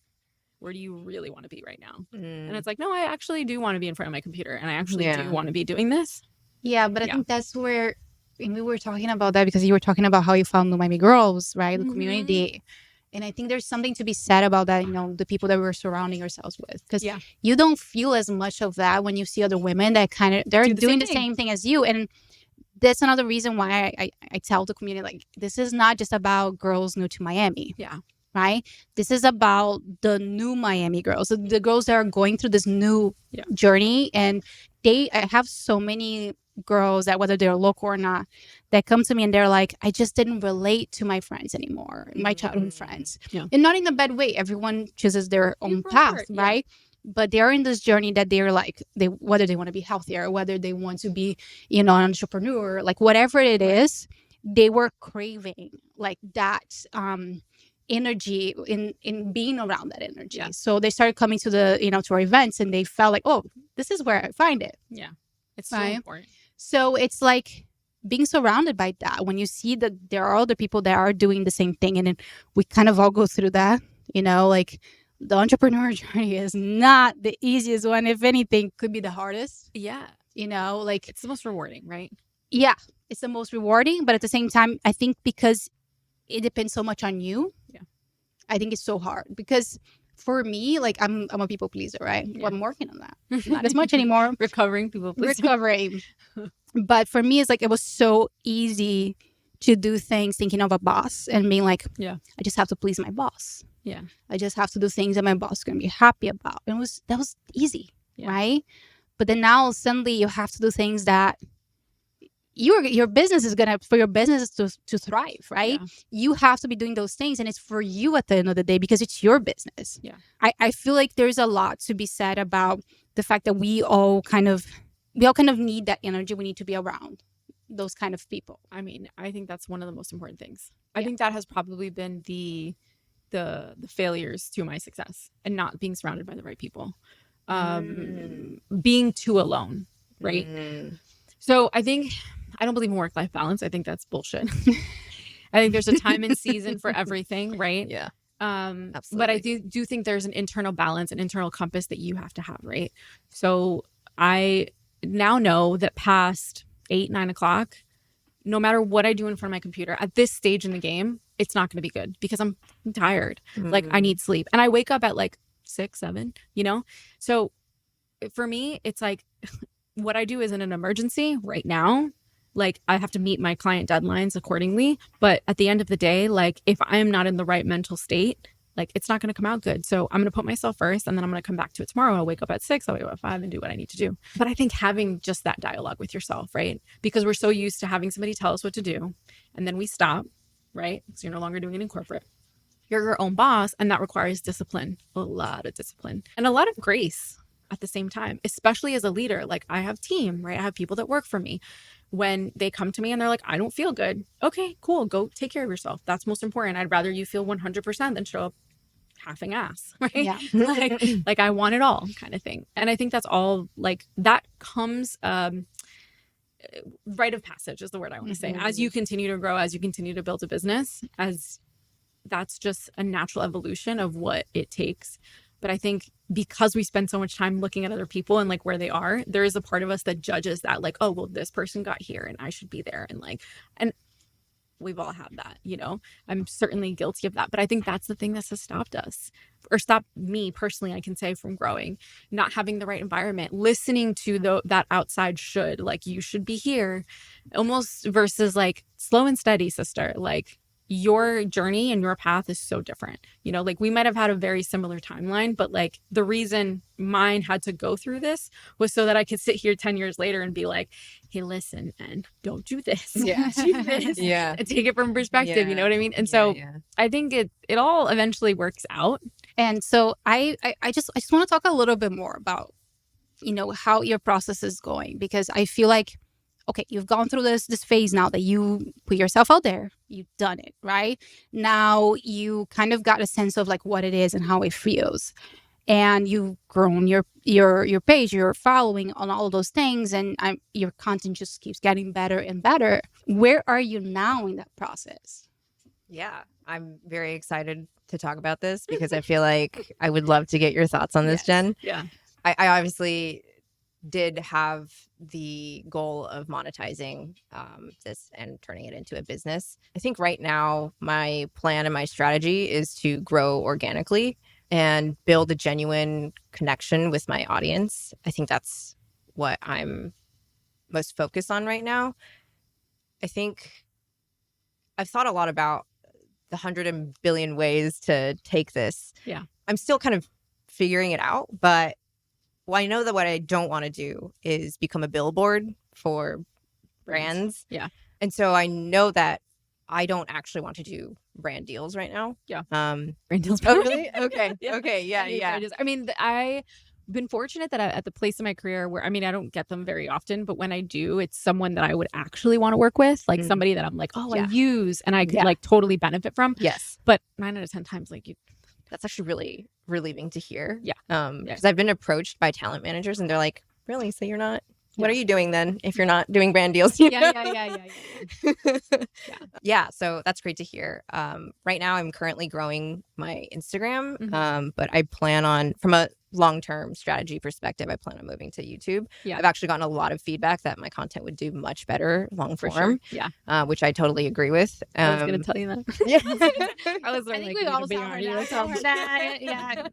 where do you really want to be right now? And it's like, no, I actually do want to be in front of my computer. And I actually do want to be doing this. Yeah, but I think that's where, and we were talking about that because you were talking about how you found the Miami Girls, right? The community. And I think there's something to be said about that, the people that we're surrounding ourselves with. Because you don't feel as much of that when you see other women that they're doing the same thing as you. And that's another reason why I tell the community, like, this is not just about girls new to Miami. Yeah. Right? This is about the new Miami girls, the girls that are going through this new journey. And I have so many girls that, whether they're local or not, that come to me and they're like, I just didn't relate to my friends anymore, my childhood friends. And not in a bad way. Everyone chooses their own path, right? But they're in this journey that they're like, whether they want to be healthier, whether they want to be, an entrepreneur, like whatever it is, they were craving like that energy in being around that energy. Yeah. So they started coming to the, to our events, and they felt like, oh, this is where I find it. Yeah. It's so Right. important. So it's like being surrounded by that, when you see that there are other people that are doing the same thing, and then we kind of all go through that, like the entrepreneur journey is not the easiest one. If anything, could be the hardest. Yeah. Like It's the most rewarding, right? yeah, it's the most rewarding, but at the same time, I think because it depends so much on you. Yeah. I think it's so hard because for me, like I'm a people pleaser, right? Yeah. Well, I'm working on that. Not as much anymore. Recovering people please. Recovering. But for me, it's like it was so easy to do things thinking of a boss and being like, Yeah. I just have to please my boss. Yeah. I just have to do things that my boss is going to be happy about. And that was easy, Yeah. right? But then now suddenly you have to do things that your business is gonna, for your business to thrive, right? Yeah. You have to be doing those things, and it's for you at the end of the day because it's your business. Yeah. I feel like there's a lot to be said about the fact that we all kind of need that energy. We need to be around those kind of people. I mean, I think that's one of the most important things. I Yeah. think that has probably been the failures to my success, and not being surrounded by the right people. Being too alone, right? So I think I don't believe in work-life balance. I think that's bullshit. I think there's a time and season for everything, right? Yeah. Absolutely. But I do think there's an internal balance, an internal compass that you have to have, right? So I now know that past 8, 9 o'clock, no matter what I do in front of my computer at this stage in the game, it's not going to be good because I'm tired. Like I need sleep, and I wake up at like 6, 7, So for me, it's like what I do isn't an emergency right now. Like I have to meet my client deadlines accordingly. But at the end of the day, like if I am not in the right mental state, like it's not going to come out good. So I'm going to put myself first, and then I'm going to come back to it tomorrow. I'll wake up at 6, I'll wake up at 5 and do what I need to do. But I think having just that dialogue with yourself, right? Because we're so used to having somebody tell us what to do, and then we stop, right? Because you're no longer doing it in corporate. You're your own boss, and that requires discipline, a lot of discipline, and a lot of grace at the same time, especially as a leader. Like I have team, right? I have people that work for me. When they come to me and they're like, I don't feel good. Okay, cool. Go take care of yourself. That's most important. I'd rather you feel 100% than show up halfing ass, right? Yeah. like I want it all kind of thing. And I think that's all, like that comes, rite of passage is the word I want to say. As you continue to grow, as you continue to build a business, as that's just a natural evolution of what it takes. But I think because we spend so much time looking at other people and like where they are, there is a part of us that judges that, like, oh, well, this person got here and I should be there. And we've all had that, I'm certainly guilty of that. But I think that's the thing that has stopped us, or stopped me personally, I can say, from growing, not having the right environment, listening to that outside should, like, you should be here almost, versus like slow and steady, sister. Like your journey and your path is so different. Like we might have had a very similar timeline, but like the reason mine had to go through this was so that I could sit here 10 years later and be like, hey, listen, and don't do this. Yeah. Do this. Yeah. And take it from perspective. You know what I mean? And so I think it all eventually works out. And so I just want to talk a little bit more about, how your process is going, because I feel like, okay, you've gone through this phase now that you put yourself out there. You've done it, right? Now you kind of got a sense of like what it is and how it feels. And you've grown your page, your following on all of those things, and your content just keeps getting better and better. Where are you now in that process? Yeah, I'm very excited to talk about this because I feel like I would love to get your thoughts on this, Jen. Yeah. I obviously did have the goal of monetizing this and turning it into a business. I think right now my plan and my strategy is to grow organically and build a genuine connection with my audience. I think that's what I'm most focused on right now. I think I've thought a lot about the 100 billion ways to take this. Yeah. I'm still kind of figuring it out, but I know that what I don't want to do is become a billboard for brands. Yeah. And so I know that I don't actually want to do brand deals right now. Yeah. Brand deals. Oh, really? Okay. Yeah. Okay. Yeah. Yeah. I mean, I been fortunate that at the place in my career where, I mean, I don't get them very often, but when I do, it's someone that I would actually want to work with, like somebody that I'm like, oh, I use and I could like totally benefit from. Yes. But 9 out of 10 times, like that's actually really relieving to hear. Yeah. Because I've been approached by talent managers and they're like, really? So you're not, what are you doing then if you're not doing brand deals? Yeah. Yeah, so that's great to hear. Right now I'm currently growing my Instagram, but I plan on, from a long-term strategy perspective, I plan on moving to YouTube. Yeah. I've actually gotten a lot of feedback that my content would do much better long For form. sure. Yeah. Which I totally agree with. I was going to tell you that. Yeah. I was I like, think we all saw her that.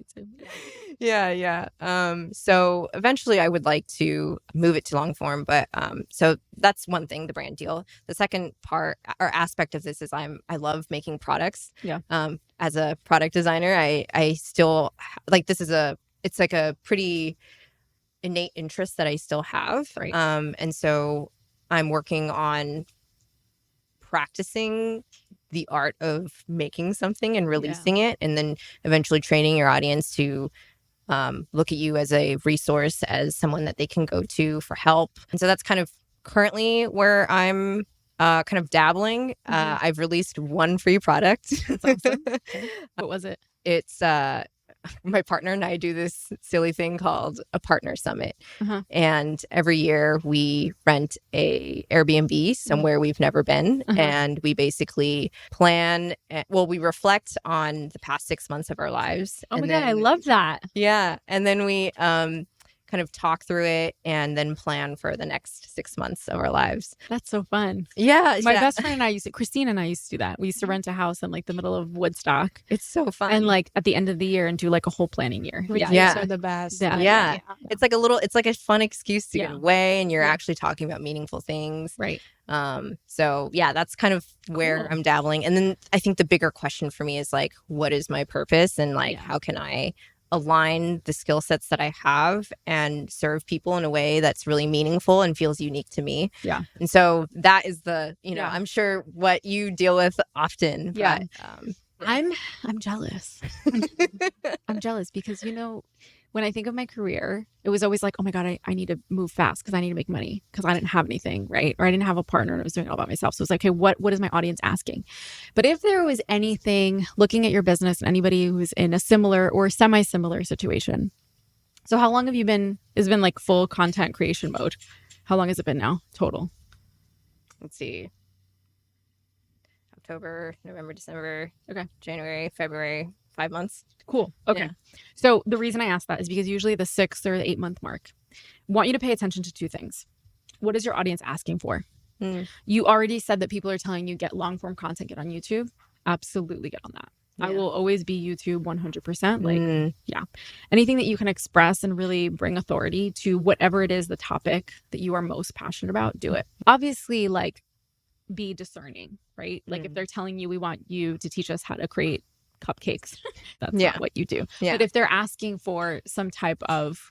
Yeah. So eventually I would like to move it to long form, but so that's one thing, the brand deal. The second part or aspect of this is I love making products. Yeah. As a product designer, I still like, it's like a pretty innate interest that I still have. Right. And so I'm working on practicing the art of making something and releasing it, and then eventually training your audience to look at you as a resource, as someone that they can go to for help. And so that's kind of currently where I'm kind of dabbling. I've released one free product. That's awesome. What was it? It's my partner and I do this silly thing called a partner summit. And every year we rent a Airbnb somewhere we've never been. And we basically plan, we reflect on the past 6 months of our lives. Oh my God, I love that. Yeah. And then we kind of talk through it and then plan for the next 6 months of our lives. That's so fun. Yeah. My best friend and I Christine and I used to do that. We used to rent a house in like the middle of Woodstock. It's so fun. And like at the end of the year and do like a whole planning year. Yeah. Are the best. Yeah. It's like a fun excuse to get away, and you're actually talking about meaningful things. Right. So yeah, that's kind of where I'm dabbling. And then I think the bigger question for me is like, what is my purpose, and like, how can I align the skill sets that I have and serve people in a way that's really meaningful and feels unique to me. Yeah. And so that is the, I'm sure what you deal with often. Yeah. But, I'm jealous. I'm jealous because, when I think of my career, it was always like, oh my God, I need to move fast because I need to make money because I didn't have anything, right? Or I didn't have a partner and I was doing it all by myself. So it's like, okay, what is my audience asking? But if there was anything, looking at your business and anybody who's in a similar or semi-similar situation. So how long have you been, it's been like full content creation mode? How long has it been now total? Let's see. October, November, December, okay, January, February, 5 months. Cool. Okay. Yeah. So the reason I ask that is because usually the 6 or the 8 month mark, want you to pay attention to two things. What is your audience asking for? You already said that people are telling you get long form content, get on YouTube. Absolutely get on that. Yeah. I will always be YouTube 100%. Like, yeah. Anything that you can express and really bring authority to whatever it is, the topic that you are most passionate about, do it. Obviously, like, be discerning, right? Like if they're telling you, we want you to teach us how to create cupcakes, that's not what you do. But if they're asking for some type of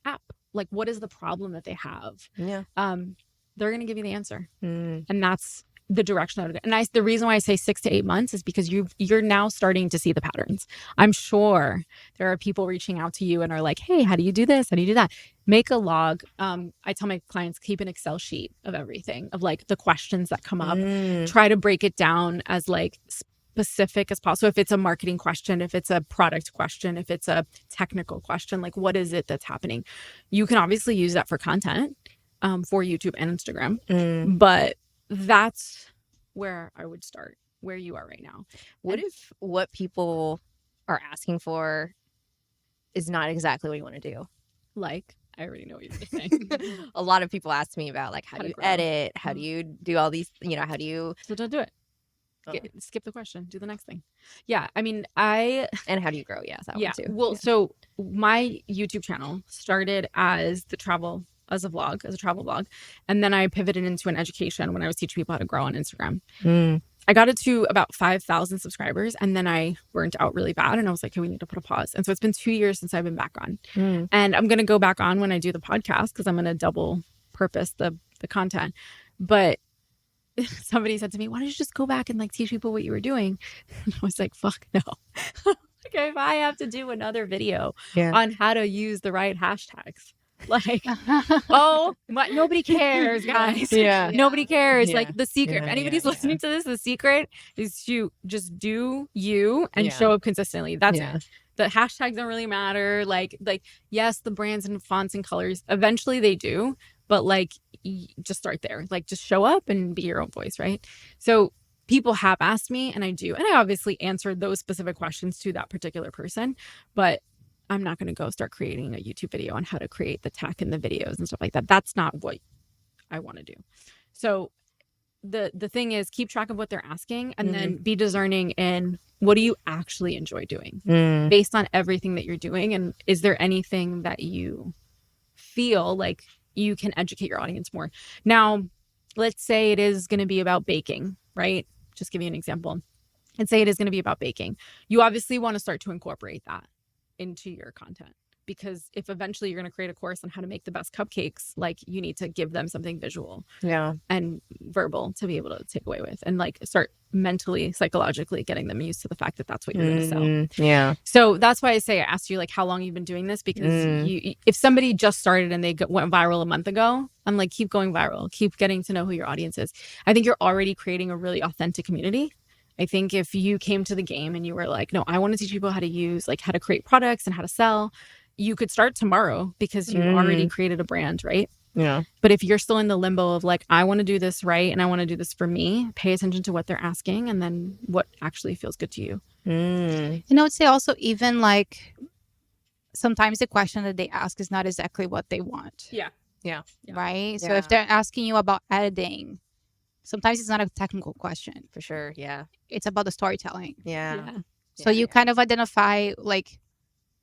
app, like what is the problem that they have? They're going to give you the answer. And that's the direction I would go. And the reason why I say 6 to 8 months is because you're now starting to see the patterns. I'm sure there are people reaching out to you and are like, hey, how do you do this? How do you do that? Make a log. I tell my clients, keep an Excel sheet of everything, of like the questions that come up. Try to break it down as like specific as possible. If it's a marketing question, if it's a product question, if it's a technical question, like what is it that's happening? You can obviously use that for content for YouTube and Instagram, but that's where I would start, where you are right now. What if what people are asking for is not exactly what you want to do? Like, I already know what you're saying. A lot of people ask me about like, how do you edit? How do you do all these, how do you... So don't do it. Skip the question. Do the next thing. Yeah. I mean, and how do you grow? Yes. That one too. Well, so my YouTube channel started as a travel vlog. And then I pivoted into an education when I was teaching people how to grow on Instagram. I got it to about 5,000 subscribers and then I burnt out really bad. And I was like, okay, we need to put a pause. And so it's been 2 years since I've been back on. And I'm going to go back on when I do the podcast because I'm going to double purpose the content. But somebody said to me, why don't you just go back and like teach people what you were doing? And I was like, fuck no. if I have to do another video Yeah. on how to use the right hashtags, like, oh my, nobody cares, guys. Yeah. Nobody cares. Yeah. Like, the secret, if Yeah, anybody's yeah, listening to this, the secret is to just do you and Yeah. show up consistently. That's Yeah. it. The hashtags don't really matter. Like yes, the brands and fonts and colors, eventually they do, but like, just start there. Like, just show up and be your own voice, right? So people have asked me, and I do, and I obviously answered those specific questions to that particular person, but I'm not going to go start creating a YouTube video on how to create the tech and the videos and stuff like that. That's not what I want to do. So the thing is, keep track of what they're asking, and then be discerning in what do you actually enjoy doing based on everything that you're doing. And is there anything that you feel like you can educate your audience more? Now, let's say it is going to be about baking, right? Just give you an example. And say it is going to be about baking. You obviously want to start to incorporate that into your content, because if eventually you're going to create a course on how to make the best cupcakes, like, you need to give them something visual and verbal to be able to take away with, and like start mentally, psychologically getting them used to the fact that that's what you're going to sell. Yeah. So that's why I say, I asked you like how long you've been doing this, because if somebody just started and they went viral a month ago, I'm like, keep going viral, keep getting to know who your audience is. I think you're already creating a really authentic community. I think if you came to the game and you were like, no, I want to teach people how to use, like, how to create products and how to sell, you could start tomorrow because you already created a brand, right? Yeah. But if you're still in the limbo of like, I want to do this right and I want to do this for me, pay attention to what they're asking and then what actually feels good to you. And I would say also, even like, sometimes the question that they ask is not exactly what they want. Yeah. Right? So if they're asking you about editing, sometimes it's not a technical question. For sure. Yeah. It's about the storytelling. Yeah. So you kind of identify, like,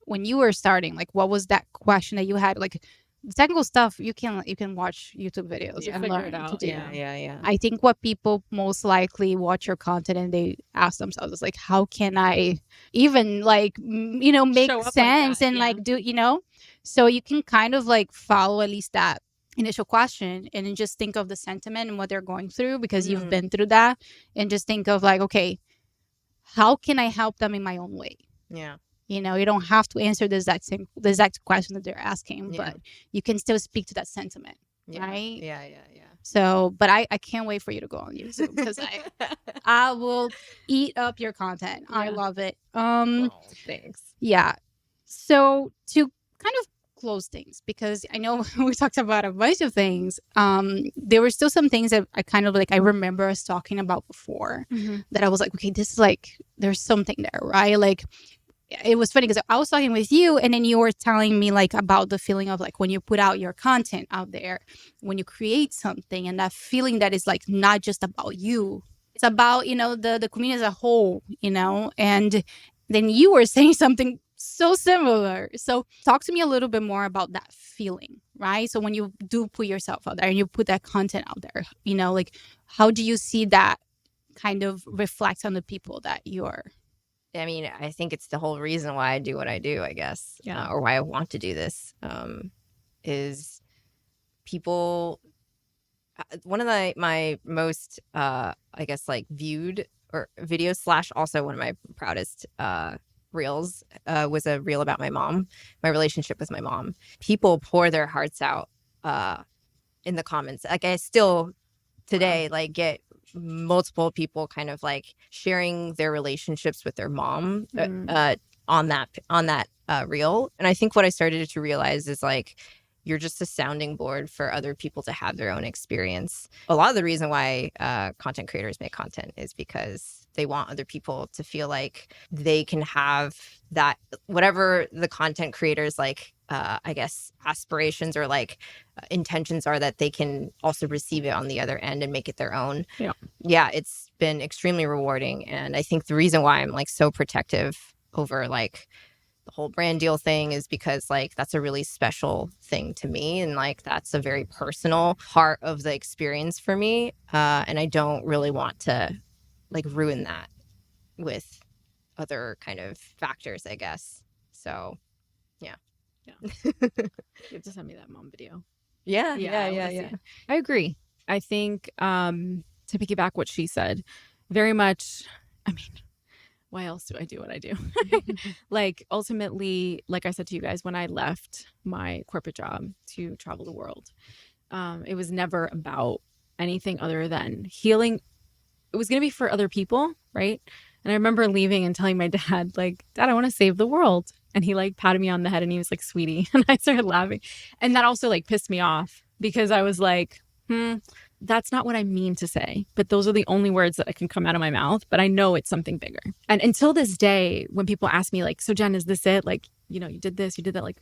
when you were starting, like, what was that question that you had? Like, the technical stuff, you can watch YouTube videos and figure learn it out. to do. Yeah. I think what people most likely watch your content and they ask themselves is like, how can I even, like, make Show up like sense that, and like do, so you can kind of like follow at least that initial question and then just think of the sentiment and what they're going through, because you've been through that, and just think of like, okay, how can I help them in my own way? Yeah. You don't have to answer the exact question that they're asking, but you can still speak to that sentiment, right? Yeah. So, but I can't wait for you to go on YouTube, because I will eat up your content. I love it. Thanks. Yeah. So to kind of close things, because I know we talked about a bunch of things. There were still some things that I kind of like, I remember us talking about before that I was like, okay, this is like, there's something there, right? Like, it was funny because I was talking with you and then you were telling me like about the feeling of like when you put out your content out there, when you create something, and that feeling that is like not just about you, it's about, the community as a whole, and then you were saying something so similar. So talk to me a little bit more about that feeling, right? So when you do put yourself out there and you put that content out there, like, how do you see that kind of reflect on the people that you're? I mean, I think it's the whole reason why I do what I do, I guess, or why I want to do this, is people. One of my most, I guess, like viewed or videos / also one of my proudest reels was a reel about my mom, my relationship with my mom. People pour their hearts out in the comments. Like, I still today like get multiple people kind of like sharing their relationships with their mom on that reel. And I think what I started to realize is like, you're just a sounding board for other people to have their own experience. A lot of the reason why content creators make content is because they want other people to feel like they can have that, whatever the content creators like, I guess, aspirations or like intentions are, that they can also receive it on the other end and make it their own. Yeah, it's been extremely rewarding. And I think the reason why I'm like so protective over like the whole brand deal thing is because like that's a really special thing to me, and like that's a very personal part of the experience for me, and I don't really want to like ruin that with other kind of factors, I guess. So yeah. You have to send me that mom video. Yeah. I agree. I think to piggyback what she said, very much, I mean, why else do I do what I do? Like ultimately, like I said to you guys, when I left my corporate job to travel the world, it was never about anything other than healing. It was going to be for other people, right? And I remember leaving and telling my dad, like, Dad, I want to save the world. And he like patted me on the head and he was like, sweetie. And I started laughing. And that also like pissed me off because I was like, that's not what I mean to say. But those are the only words that I can come out of my mouth. But I know it's something bigger. And until this day, when people ask me like, so Jen, is this it? Like, you know, you did this, you did that. Like,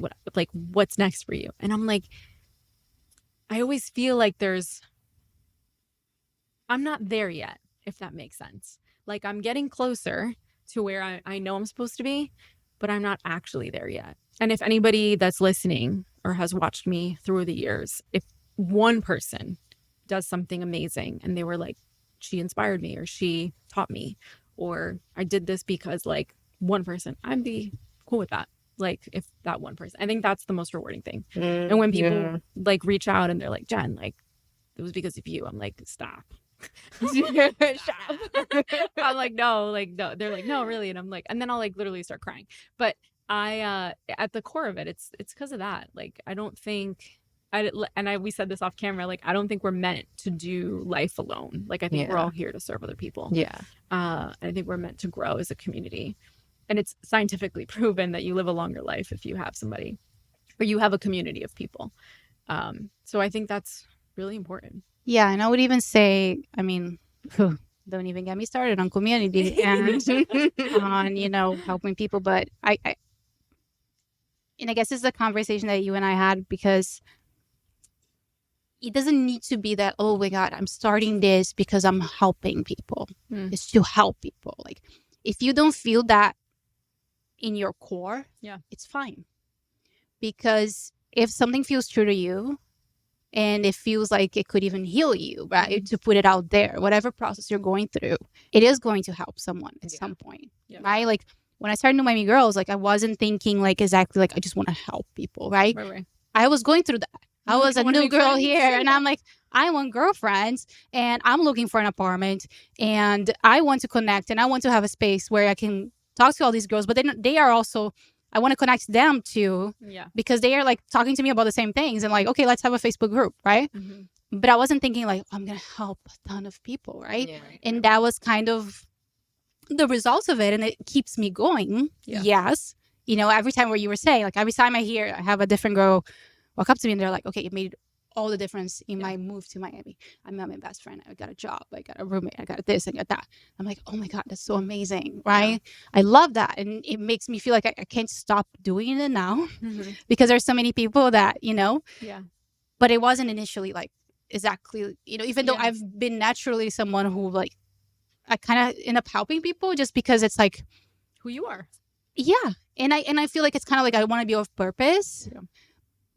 what's next for you? And I'm like, I always feel like I'm not there yet, if that makes sense. Like I'm getting closer to where I know I'm supposed to be, but I'm not actually there yet. And if anybody that's listening or has watched me through the years, if one person does something amazing and they were like, she inspired me or she taught me, or I did this because like one person, I'd be cool with that. Like if that one person, I think that's the most rewarding thing. And when people like reach out and they're like, Jen, like it was because of you. I'm like, stop. I'm like, no. They're like, no, really. And I'm like, and then I'll like literally start crying. But I, at the core of it, it's because of that. Like, I don't think we said this off camera, like, I don't think we're meant to do life alone. Like, I think we're all here to serve other people. Yeah. I think we're meant to grow as a community. And it's scientifically proven that you live a longer life if you have somebody or you have a community of people. So I think that's really important. Yeah, and I would even say, I mean, don't even get me started on community and on, you know, helping people. But and I guess it's a conversation that you and I had, because it doesn't need to be that, oh my God, I'm starting this because I'm helping people. It's to help people. Like, if you don't feel that in your core, it's fine. Because if something feels true to you, and it feels like it could even heal you, right? To put it out there, whatever process you're going through, it is going to help someone at some point, right? Like when I started New Miami Girls, like I wasn't thinking like exactly like I just want to help people, right? I was going through that. I was a new girl here, and I'm like, I want girlfriends, and I'm looking for an apartment, and I want to connect, and I want to have a space where I can talk to all these girls, but then they are also, I want to connect them too, because they are like talking to me about the same things, and like, okay, let's have a Facebook group, right? But I wasn't thinking like, I'm gonna help a ton of people, right? And that was kind of the results of it, and it keeps me going. Yes, you know, every time where you were saying, like every time I have a different girl walk up to me and they're like, okay, it made all the difference in my move to Miami. I met my best friend. I got a job. I got a roommate. I got this. I got that. I'm like, oh my God, that's so amazing, right? I love that. And it makes me feel like I can't stop doing it now because there's so many people that, you know, but it wasn't initially like exactly, you know, even though I've been naturally someone who like, I kind of end up helping people just because it's like who you are. Yeah. And I feel like it's kind of like I want to be of purpose.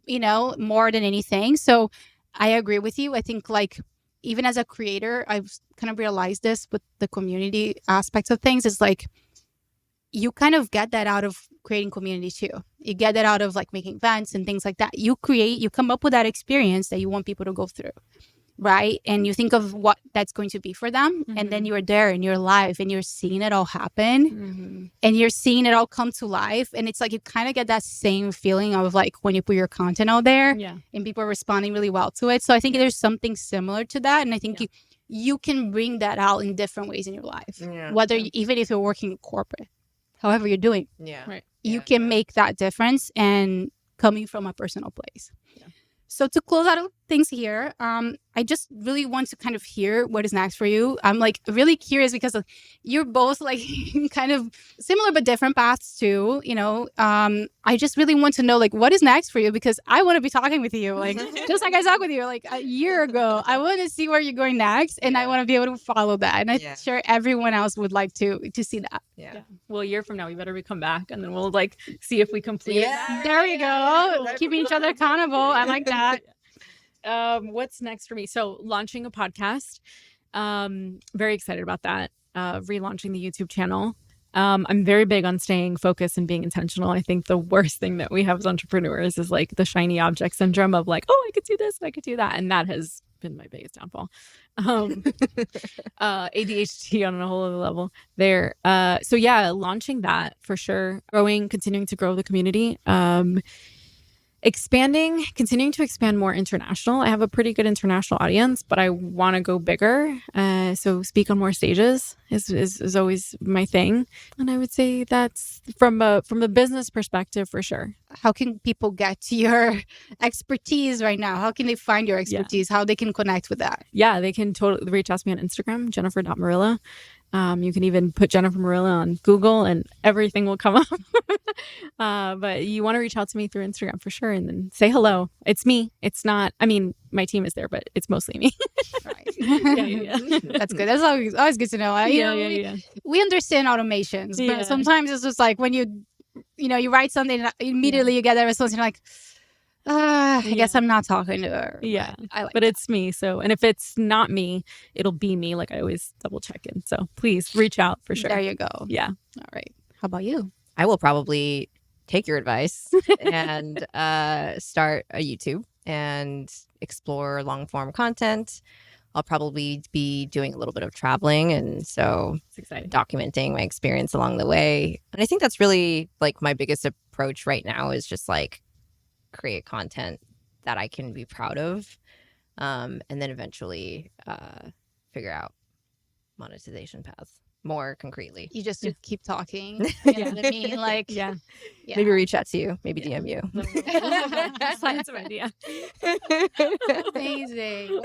You know, more than anything. So I agree with you. I think like even as a creator, I've kind of realized this with the community aspects of things is like you kind of get that out of creating community too. You get that out of like making events and things like that. You come up with that experience that you want people to go through. Right. And you think of what that's going to be for them. And then you're there and you're live and you're seeing it all happen and you're seeing it all come to life. And it's like you kind of get that same feeling of like when you put your content out there and people are responding really well to it. So I think there's something similar to that. And I think you can bring that out in different ways in your life, whether even if you're working corporate, however you're doing, you can make that difference and coming from a personal place. So to close out things here, I just really want to kind of hear what is next for you. I'm like really curious because you're both like kind of similar but different paths too. You know, I just really want to know like what is next for you because I want to be talking with you like just like I talked with you like a year ago. I want to see where you're going next, and I want to be able to follow that. And I'm sure everyone else would like to see that. Well, a year from now, we better come back, and then we'll like see if we complete it. There we go. Keeping each other accountable. I like that. What's next for me? So launching a podcast. Very excited about that. Relaunching the YouTube channel. I'm very big on staying focused and being intentional. I think the worst thing that we have as entrepreneurs is like the shiny object syndrome of like, oh, I could do this, I could do that. And that has been my biggest downfall. ADHD on a whole other level there. So yeah, launching that for sure. Continuing to grow the community. Continuing to expand more international. I have a pretty good international audience, but I want to go bigger. So speak on more stages is always my thing. And I would say that's from a business perspective for sure. How can people get to your expertise right now? How can they find your expertise? How they can connect with that? Yeah, they can totally reach out to me on Instagram, Jennifer.Morilla. You can even put Jennifer Morilla on Google and everything will come up. But you want to reach out to me through Instagram for sure and then say hello. It's me. It's not, I mean, my team is there, but it's mostly me. Right. Yeah. That's good. That's always good to know. We understand automations, but sometimes it's just like when you write something, immediately you get that response, and you're like, I guess I'm not talking to her. Yeah. But it's me. So, and if it's not me, it'll be me. Like I always double check in. So please reach out for sure. There you go. Yeah. All right. How about you? I will probably take your advice and start a YouTube and explore long form content. I'll probably be doing a little bit of traveling, and so It's exciting. documenting my experience along the way. And I think that's really like my biggest approach right now is just like create content that I can be proud of, and then eventually figure out monetization paths more concretely. You just keep talking. You know what I mean? Like, Yeah. Maybe reach out to you, maybe DM you. Science of idea. Amazing.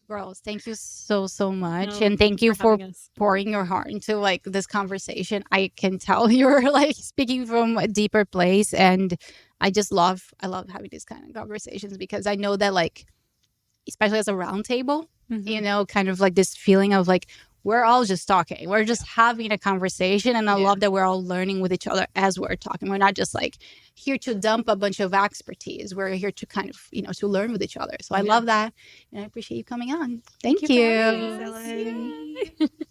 Girls, thank you so much. No, and thank you for having us. pouring your heart into like this conversation. I can tell you're like speaking from a deeper place, and I love having these kind of conversations because I know that like, especially as a round table, kind of like this feeling of like, we're all just talking. We're just having a conversation. And I love that we're all learning with each other as we're talking. We're not just like here to dump a bunch of expertise. We're here to kind of, to learn with each other. So I love that. And I appreciate you coming on. Thank you. Thanks, Ellen.